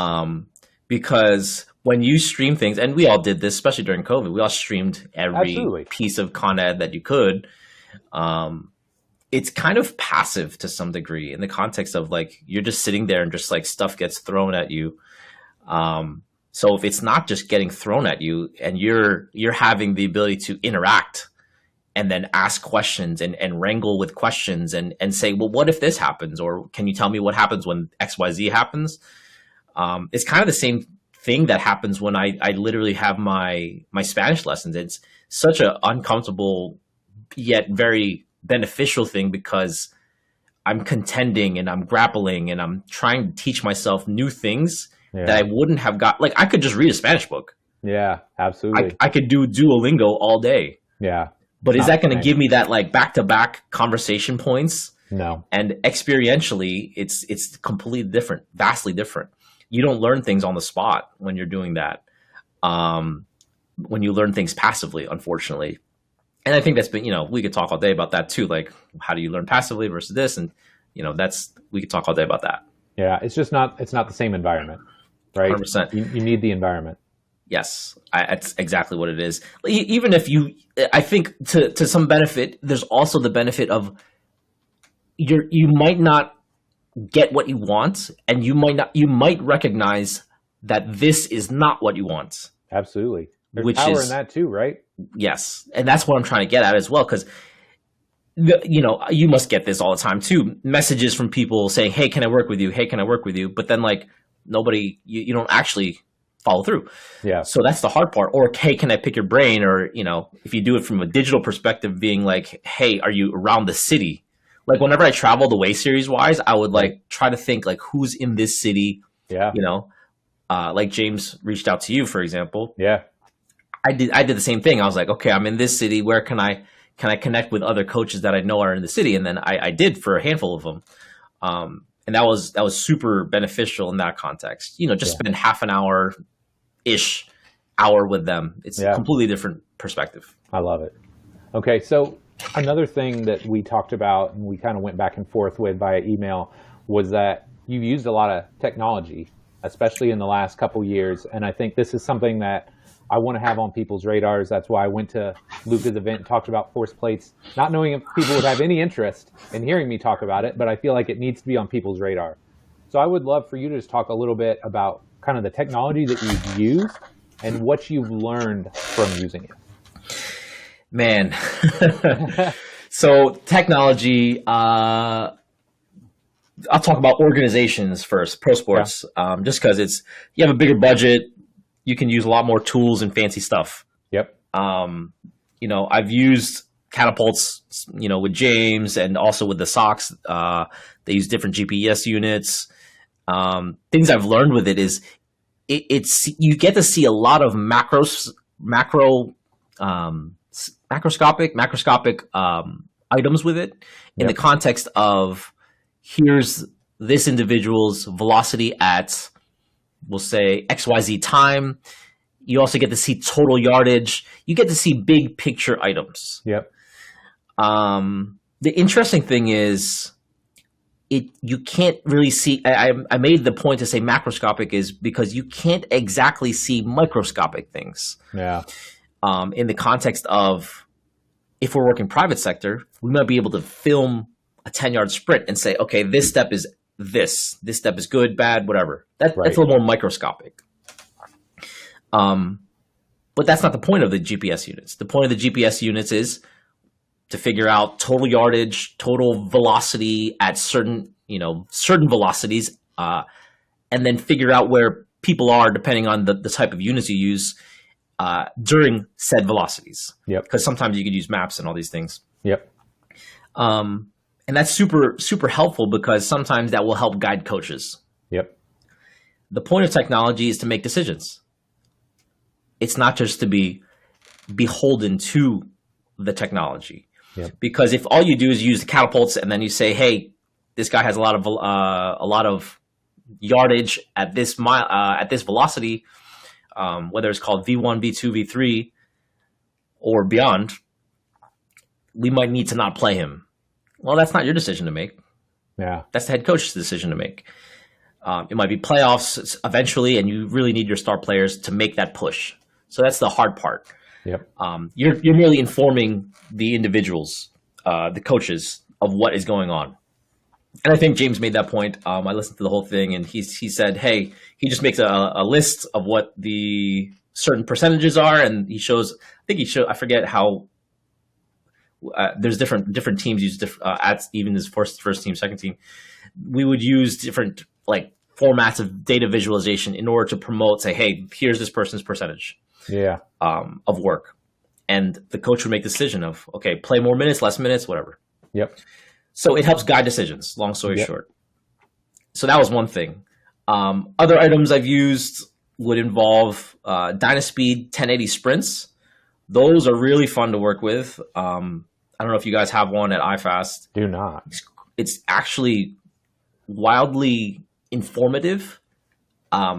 Because when you stream things, and we all did this, especially during COVID, we all streamed every piece of content that you could. It's kind of passive to some degree in the context of like, you're just sitting there and just like stuff gets thrown at you. So if it's not just getting thrown at you and you're having the ability to interact and then ask questions and wrangle with questions and say, well, what if this happens? Or can you tell me what happens when XYZ happens? It's kind of the same thing that happens when I literally have my Spanish lessons. It's such an uncomfortable yet very beneficial thing because I'm contending and I'm grappling and I'm trying to teach myself new things that I wouldn't have got. Like, I could just read a Spanish book. Yeah, absolutely. I could do Duolingo all day. Yeah. But is that going to give me that like back-to-back conversation points? No. And experientially, it's completely different, vastly different. You don't learn things on the spot when you're doing that. When you learn things passively, unfortunately. And I think that's been, we could talk all day about that too. Like, how do you learn passively versus this? And, we could talk all day about that. Yeah. It's not the same environment, right? 100%. You need the environment. Yes, that's exactly what it is. Even if I think to some benefit, there's also the benefit of you might not get what you want, and you might recognize that this is not what you want. Absolutely. There's power in that too, right? Yes. And that's what I'm trying to get at as well. Cause you must get this all the time too. Messages from people saying, "Hey, can I work with you? Hey, can I work with you?" But then like nobody, you don't actually follow through. Yeah. So that's the hard part. Or, "Hey, can I pick your brain?" Or, if you do it from a digital perspective, being like, "Hey, are you around the city?" Like whenever I traveled away series wise, I would like try to think like who's in this city. Yeah. Like James reached out to you, for example. Yeah. I did the same thing. I was like, okay, I'm in this city. Where can I connect with other coaches that I know are in the city? And then I did for a handful of them. And that was super beneficial in that context. Spend half an hour with them. It's a completely different perspective. I love it. Okay. So another thing that we talked about and we kind of went back and forth with via email was that you've used a lot of technology, especially in the last couple years. And I think this is something that I want to have on people's radars. That's why I went to Luca's event and talked about force plates, not knowing if people would have any interest in hearing me talk about it, but I feel like it needs to be on people's radar. So I would love for you to just talk a little bit about kind of the technology that you've used and what you've learned from using it. Man. So technology, I'll talk about organizations first, pro sports, just because you have a bigger budget. You can use a lot more tools and fancy stuff. Yep. I've used catapults, with James and also with the Sox. They use different GPS units. Things I've learned with it is you get to see a lot of macroscopic items with it in the context of here's this individual's velocity at, we'll say, XYZ time. You also get to see total yardage. You get to see big picture items. Yep. The interesting thing is, you can't really see. I made the point to say macroscopic is because you can't exactly see microscopic things. Yeah. In the context of, if we're working private sector, we might be able to film a 10-yard sprint and say, okay, this step is this step is good, bad, whatever. That's a little more microscopic. But that's not the point of the GPS units. The point of the GPS units is to figure out total yardage, total velocity at certain velocities, and then figure out where people are depending on the type of units you use during said velocities. Yep. Because sometimes you could use maps and all these things. Yep. And that's super, super helpful because sometimes that will help guide coaches. Yep. The point of technology is to make decisions. It's not just to be beholden to the technology. Yep. Because if all you do is use the catapults and then you say, hey, this guy has a lot of yardage at this velocity, whether it's called V1, V2, V3, or beyond, we might need to not play him. Well, that's not your decision to make. Yeah. That's the head coach's decision to make. It might be playoffs eventually, and you really need your star players to make that push. So that's the hard part. Yep. You're merely informing the individuals, the coaches, of what is going on. And I think James made that point. I listened to the whole thing, and he said, hey, he just makes a list of what the certain percentages are, and he shows. I forget how. There's different teams use at even this first team, second team. We would use different formats of data visualization in order to promote. Say, hey, here's this person's percentage. Yeah. Of work, and the coach would make the decision of, okay, play more minutes, less minutes, whatever. Yep. So it helps guide decisions. Long story short. So that was one thing. Other items I've used would involve Dynaspeed 1080 sprints. Those are really fun to work with. I don't know if you guys have one at iFast. Do not. It's actually wildly informative. I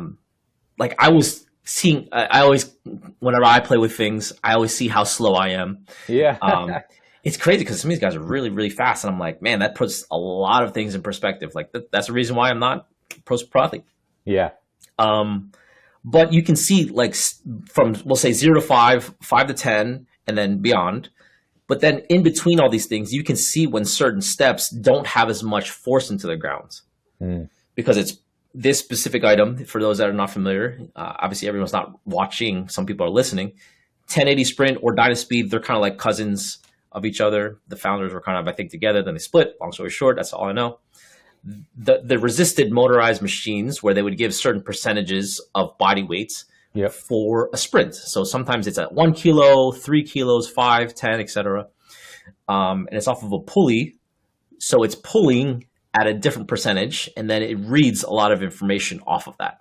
was seeing, whenever I play with things, I always see how slow I am. Yeah. It's crazy because some of these guys are really, really fast. And I'm like, man, that puts a lot of things in perspective. That's the reason why I'm not pro athlete. Yeah. But you can see from, we'll say 0 to 5, 5 to 10, and then beyond. But then in between all these things, you can see when certain steps don't have as much force into the ground. Because it's this specific item. For those that are not familiar, obviously everyone's not watching. Some people are listening. 1080 Sprint or Dynaspeed, they're kind of like cousins of each other. The founders were kind of, I think, together. Then they split. Long story short, that's all I know. The resisted motorized machines where they would give certain percentages of body weights for a sprint. So sometimes it's at 1 kilo, 3 kilos, 5, 10, etc. And it's off of a pulley. So it's pulling at a different percentage, and then it reads a lot of information off of that.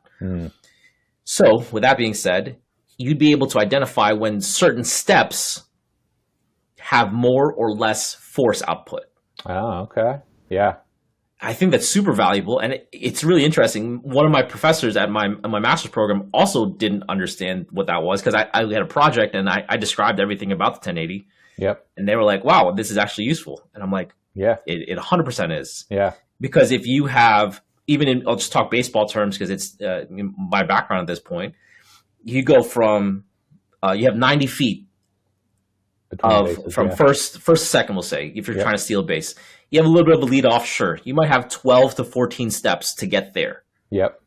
So with that being said, you'd be able to identify when certain steps have more or less force output. Oh, okay. Yeah. I think that's super valuable, and it's really interesting. One of my professors at my master's program also didn't understand what that was, because I had a project and I described everything about the 1080. Yep. And they were like, wow, this is actually useful. And I'm like, yeah, it 100% is. Yeah. Because if you have, I'll just talk baseball terms because it's my background at this point. You go from, you have 90 feet from first to second, we'll say, if you're trying to steal a base. You have a little bit of a lead off, sure. You might have 12 to 14 steps to get there. Yep.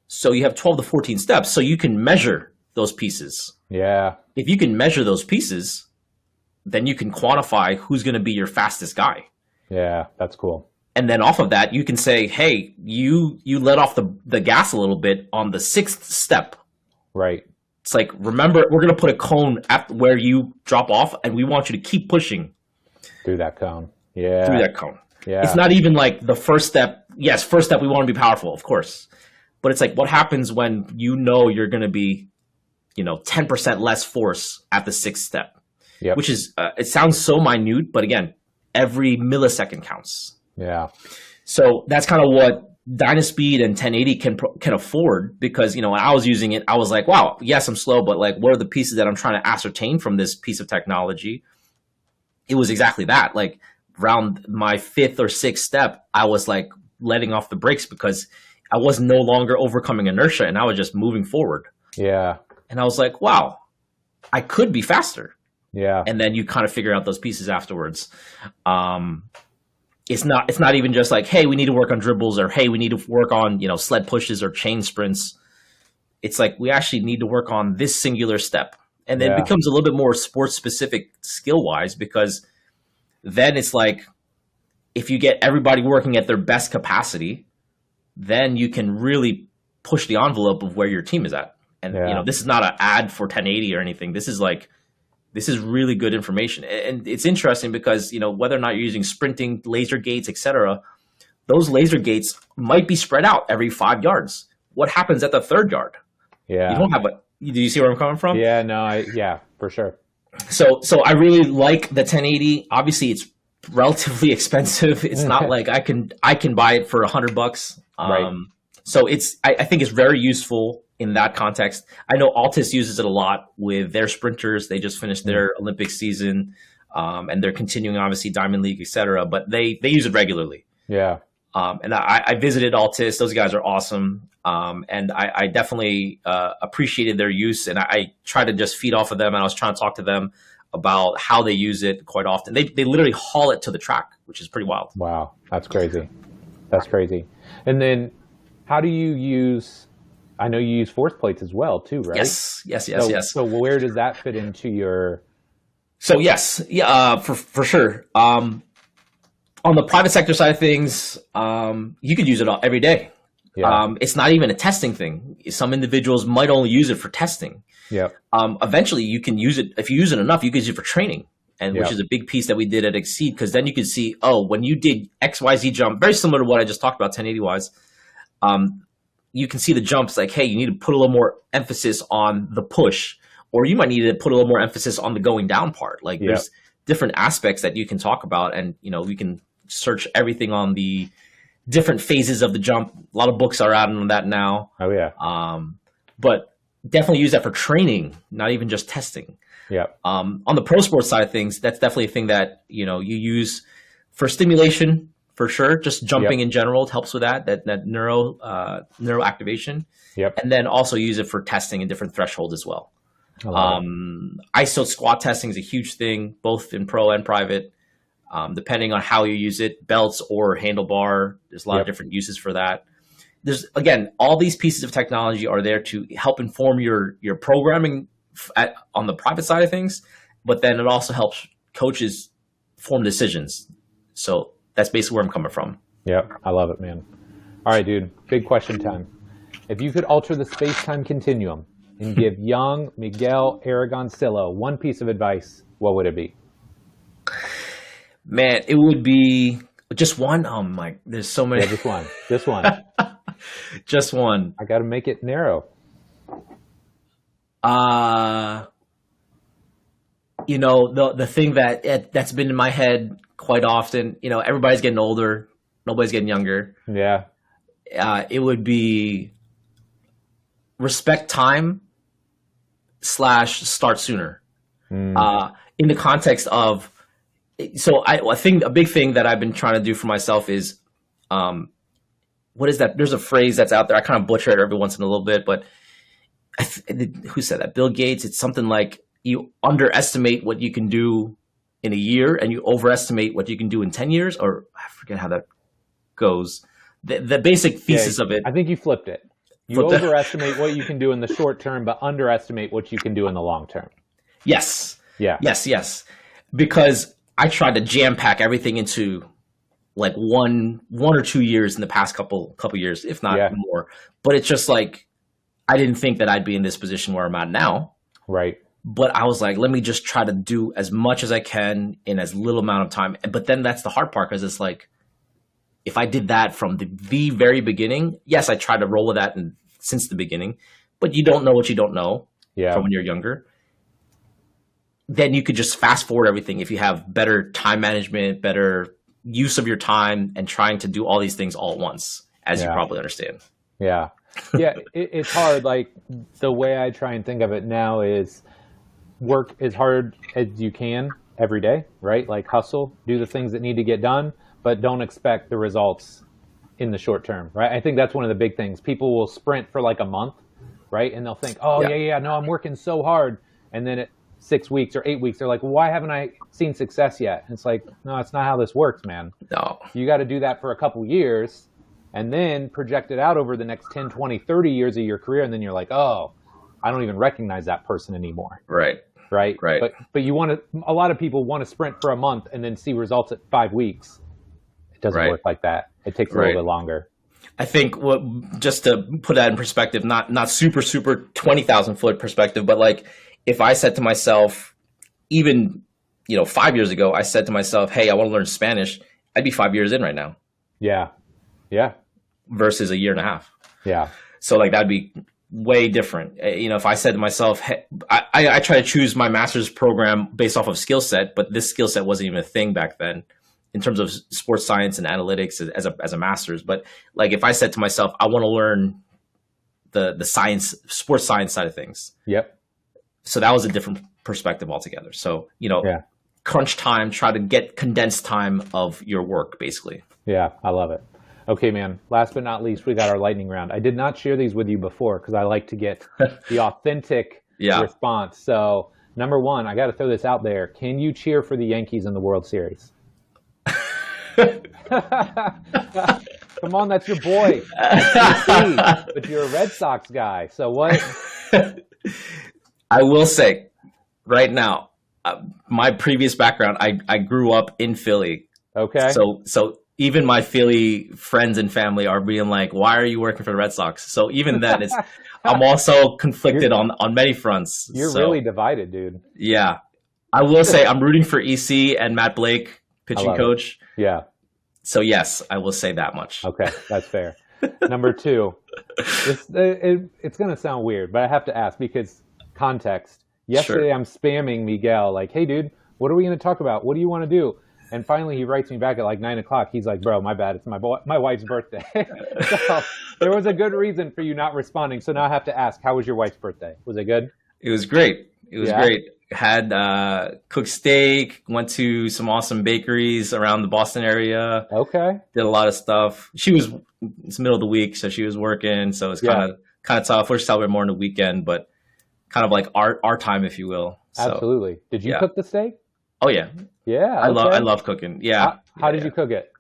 So you have 12 to 14 steps, so you can measure those pieces. Yeah. If you can measure those pieces, then you can quantify who's going to be your fastest guy. Yeah, that's cool. And then off of that, you can say, hey, you let off the gas a little bit on the 6th step. Right. It's like, remember, we're going to put a cone at where you drop off, and we want you to keep pushing. Through that cone. Yeah. Through that cone. Yeah. It's not even like the first step. Yes, first step, we want to be powerful, of course. But it's like, what happens when you know you're going to be, 10% less force at the 6th step? Yep. Which is, it sounds so minute, but again, every millisecond counts. Yeah. So that's kind of what Dynaspeed and 1080 can afford, because, you know, when I was using it, I was like, wow, yes, I'm slow, but like, what are the pieces that I'm trying to ascertain from this piece of technology? It was exactly that. Like around my fifth or sixth step, I was like letting off the brakes because I was no longer overcoming inertia and I was just moving forward. Yeah. And I was like, wow, I could be faster. Yeah. And then you kind of figure out those pieces afterwards. It's not even just like, hey, we need to work on dribbles, or hey, we need to work on, you know, sled pushes or chain sprints. It's like we actually need to work on this singular step. And then it becomes a little bit more sports specific skill wise, because then it's like if you get everybody working at their best capacity, then you can really push the envelope of where your team is at. And you know, this is not an ad for 1080 or anything. This is really good information. And it's interesting because, you know, whether or not you're using sprinting, laser gates, etc., those laser gates might be spread out every 5 yards. What happens at the third yard? Yeah. You don't have do you see where I'm coming from? Yeah, no, for sure. So I really like the 1080. Obviously it's relatively expensive. It's not like I can buy it for $100. Right. So I think it's very useful in that context. I know Altis uses it a lot with their sprinters. They just finished their Olympic season, and they're continuing, obviously, Diamond League, etc. But they use it regularly. Yeah. And I visited Altis. Those guys are awesome. And I definitely appreciated their use. And I try to just feed off of them. And I was trying to talk to them about how they use it quite often. They literally haul it to the track, which is pretty wild. Wow. That's crazy. That's crazy. And then how do you use... I know you use force plates as well, too, right? Yes. So where does that fit into your... So yes, for sure. On the private sector side of things, you could use it every day. Yeah. It's not even a testing thing. Some individuals might only use it for testing. Yeah. Eventually, you can use it, if you use it enough, you can use it for training, and which is a big piece that we did at Exceed, because then you can see, when you did XYZ jump, very similar to what I just talked about 1080 wise. You can see the jumps like, hey, you need to put a little more emphasis on the push, or you might need to put a little more emphasis on the going down part. Like there's different aspects that you can talk about, and, you know, we can search everything on the different phases of the jump. A lot of books are out on that now. Oh, yeah. But definitely use that for training, not even just testing. Yeah. On the pro sports side of things, that's definitely a thing that, you know, you use for stimulation. For sure, just jumping in general helps with that neuro activation. Yep. And then also use it for testing in different thresholds as well. ISO squat testing is a huge thing, both in pro and private, depending on how you use it, belts or handlebar. There's a lot of different uses for that. There's, again, all these pieces of technology are there to help inform your programming on the private side of things, but then it also helps coaches form decisions. So that's basically where I'm coming from. Yep, I love it, man. All right, dude, big question time. If you could alter the space-time continuum and give young Miguel Aragoncillo one piece of advice, what would it be? Man, it would be just one. Oh my, there's so many. Yeah, just one. Just one. Just one. I got to make it narrow. You know, the thing that's been in my head quite often, you know, everybody's getting older, nobody's getting younger. Yeah. It would be respect time / start sooner. In the context of, so I think a big thing that I've been trying to do for myself is, what is that? There's a phrase that's out there. I kind of butcher it every once in a little bit, but who said that? Bill Gates. It's something like you underestimate what you can do in a year and you overestimate what you can do in 10 years, or I forget how that goes. The basic thesis of it. I think you flipped it. You overestimate what you can do in the short term, but underestimate what you can do in the long term. Yes. Yeah. Yes. Because I tried to jam pack everything into like one or 2 years in the past couple years, if not more. But it's just like, I didn't think that I'd be in this position where I'm at now. Right. But I was like, let me just try to do as much as I can in as little amount of time. But then that's the hard part, because it's like, if I did that from the very beginning, yes, I tried to roll with that since the beginning, but you don't know what you don't know from when you're younger. Then you could just fast forward everything if you have better time management, better use of your time and trying to do all these things all at once, as you probably understand. Yeah. Yeah. It's hard. Like the way I try and think of it now is work as hard as you can every day, right? Like hustle, do the things that need to get done, but don't expect the results in the short term, right? I think that's one of the big things. People will sprint for like a month, right? And they'll think, oh no, I'm working so hard. And then at 6 weeks or 8 weeks, they're like, why haven't I seen success yet? And it's like, no, that's not how this works, man. No. You got to do that for a couple years and then project it out over the next 10, 20, 30 years of your career. And then you're like, oh, I don't even recognize that person anymore. Right. But you want to, a lot of people want to sprint for a month and then see results at 5 weeks. It doesn't work like that. It takes a little bit longer. I think just to put that in perspective, not super 20,000 foot perspective, but like if I said to myself, even 5 years ago, I said to myself, hey, I want to learn Spanish, I'd be 5 years in right now. Yeah. Versus a year and a half. Yeah. So like that'd be way different. If I said to myself, hey, I try to choose my master's program based off of skill set, but this skill set wasn't even a thing back then in terms of sports science and analytics as a master's. But like if I said to myself, I want to learn the science, sports science side of things. Yep. So that was a different perspective altogether. So, crunch time, try to get condensed time of your work, basically. Yeah, I love it. Okay, man. Last but not least, we got our lightning round. I did not share these with you before because I like to get the authentic response. So, number one, I got to throw this out there. Can you cheer for the Yankees in the World Series? Come on, that's your boy. But you're a Red Sox guy. So what? I will say right now, my previous background, I grew up in Philly. Okay. So even my Philly friends and family are being like, why are you working for the Red Sox? So even then, I'm also conflicted on many fronts. You're really divided, dude. Yeah. I will say I'm rooting for EC and Matt Blake, pitching coach. Yeah. So yes, I will say that much. Okay, that's fair. Number two, it's going to sound weird, but I have to ask because context. Yesterday, I'm spamming Miguel like, hey, dude, what are we going to talk about? What do you want to do? And finally, he writes me back at like 9 o'clock. He's like, bro, my bad. It's my wife's birthday. So there was a good reason for you not responding. So now I have to ask, how was your wife's birthday? Was it good? It was great. It was great. Had cooked steak, went to some awesome bakeries around the Boston area. Okay. Did a lot of stuff. It's middle of the week, so she was working. So it's kind of tough. We're celebrating more on the weekend, but kind of like our time, if you will. So, absolutely. Did you cook the steak? Oh yeah. Yeah. I love cooking. Yeah. How did you cook it?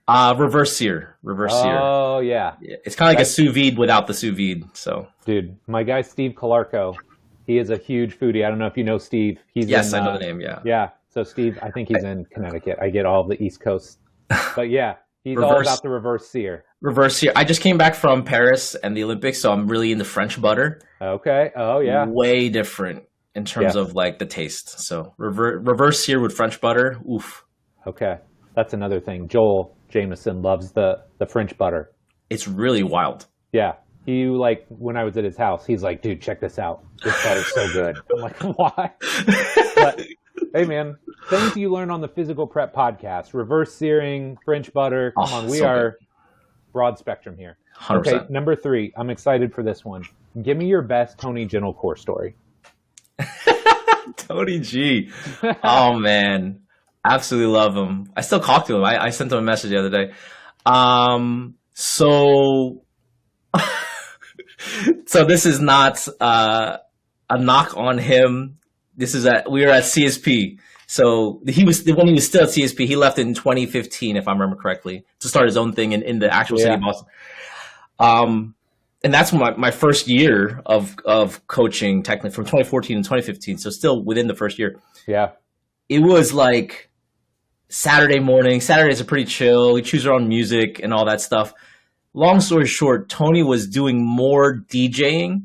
Reverse sear. Oh yeah. It's kind of like a sous vide without the sous vide. So. Dude, my guy Steve Calarco, he is a huge foodie. I don't know if you know Steve. I know the name. Yeah. Yeah. So Steve, I think he's in Connecticut. I get all the East Coast, but yeah, he's all about the reverse sear. Reverse sear. I just came back from Paris and the Olympics, so I'm really into French butter. Okay. Oh yeah. Way different in terms of like the taste. So reverse sear with French butter. Oof. Okay. That's another thing. Joel Jameson loves the French butter. It's really wild. Yeah. He when I was at his house, he's like, dude, check this out. This butter's so good. I'm like, why? But hey man, things you learn on the Physical Prep podcast. Reverse searing, French butter. Come on, we are broad spectrum here. 100%. Okay, number 3. I'm excited for this one. Give me your best Tony Gentilcore story. Tony G. Oh man. Absolutely love him. I still talk to him. I sent him a message the other day. So this is not a knock on him. We were at CSP. So when he was still at CSP, he left in 2015, if I remember correctly, to start his own thing in the actual city of Boston. And that's my first year of coaching, technically from 2014 and 2015. So still within the first year. Yeah. It was like Saturday morning. Saturdays are pretty chill. We choose our own music and all that stuff. Long story short, Tony was doing more DJing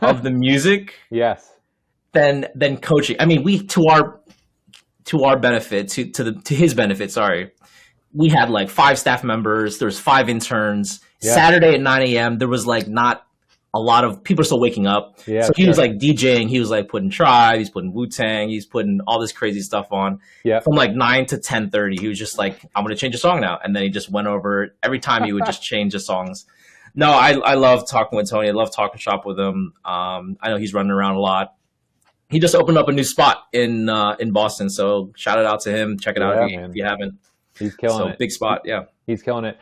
of the music than coaching. I mean, to our benefit, to his benefit, sorry. We had like 5 staff members, there was 5 interns. Yeah. Saturday at 9 a.m. there was like not a lot of people are still waking up. Yeah, so he was like DJing. He was like putting Tribe. He's putting Wu-Tang. He's putting all this crazy stuff on. Yeah. From like 9 to 10:30, he was just like, I'm going to change a song now. And then he just went over it. Every time he would just change the songs. No, I love talking with Tony. I love talking shop with him. I know he's running around a lot. He just opened up a new spot in Boston. So shout it out to him. Check it out if you haven't. He's killing it. Big spot, yeah. He's killing it.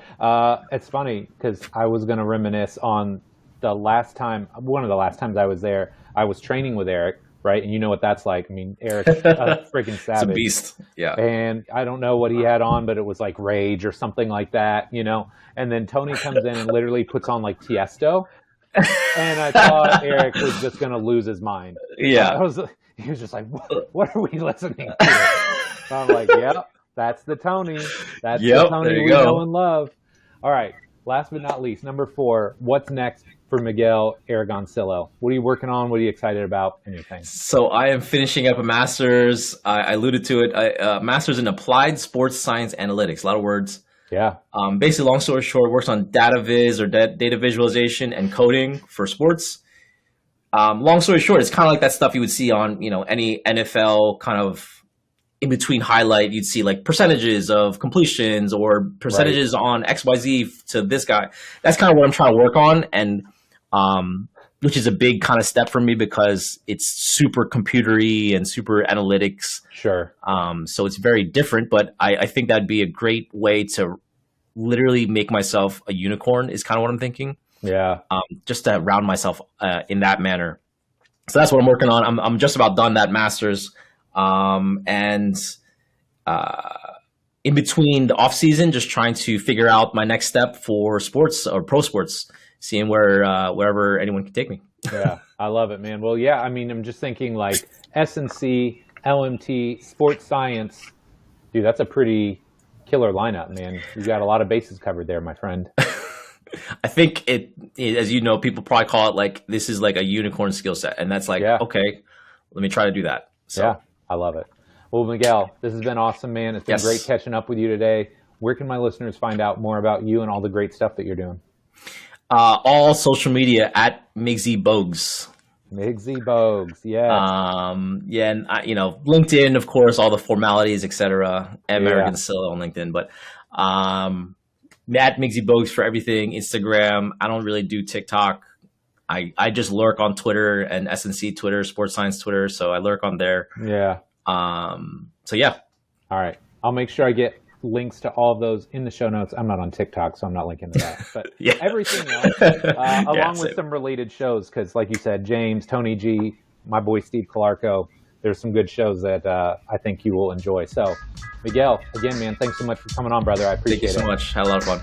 It's funny because I was going to reminisce on one of the last times I was there. I was training with Eric, right? And you know what that's like. I mean, Eric's a freaking savage. It's a beast, yeah. And I don't know what he had on, but it was like Rage or something like that, you know? And then Tony comes in and literally puts on like Tiesto. And I thought Eric was just going to lose his mind. Yeah. He was just like, what are we listening to? So I'm like, yep, that's the Tony. That's the Tony we know and love. All right. Last but not least, number 4, what's next for Miguel Aragoncillo? What are you working on? What are you excited about? Anything? So I am finishing up a master's. I alluded to it. Master's in applied sports science analytics. A lot of words. Yeah. Basically, long story short, works on data viz or data visualization and coding for sports. Long story short, it's kind of like that stuff you would see on, any NFL kind of in between highlight. You'd see like percentages of completions or percentages on XYZ to this guy. That's kind of what I'm trying to work on. And, which is a big kind of step for me because it's super computery and super analytics. Sure. So it's very different, but I think that'd be a great way to literally make myself a unicorn is kind of what I'm thinking. Yeah. Just to round myself in that manner. So that's what I'm working on. I'm just about done that master's. And in between the off season, just trying to figure out my next step for sports or pro sports, seeing wherever anyone can take me. Yeah, I love it, man. Well, yeah, I mean, I'm just thinking like S&C, LMT, sports science. Dude, that's a pretty killer lineup, man. You got a lot of bases covered there, my friend. I think it, as you know, people probably call it like, this is like a unicorn skill set. And that's like, okay, let me try to do that. So. Yeah, I love it. Well, Miguel, this has been awesome, man. It's been great catching up with you today. Where can my listeners find out more about you and all the great stuff that you're doing? All social media at Migsy Bogues. Migsy Bogues, yeah. And LinkedIn, of course, all the formalities, etc. Aragoncillo on LinkedIn, but at Migsy Bogues for everything. Instagram. I don't really do TikTok. I just lurk on Twitter and S&C Twitter, Sports Science Twitter. So I lurk on there. Yeah. So yeah. All right. I'll make sure I get links to all of those in the show notes. I'm not on TikTok, so I'm not linking to that. But everything else, along with some related shows, because like you said, James, Tony G, my boy Steve Calarco, there's some good shows that I think you will enjoy. So, Miguel, again, man, thanks so much for coming on, brother. I appreciate it. Thank you so much. Had a lot of fun.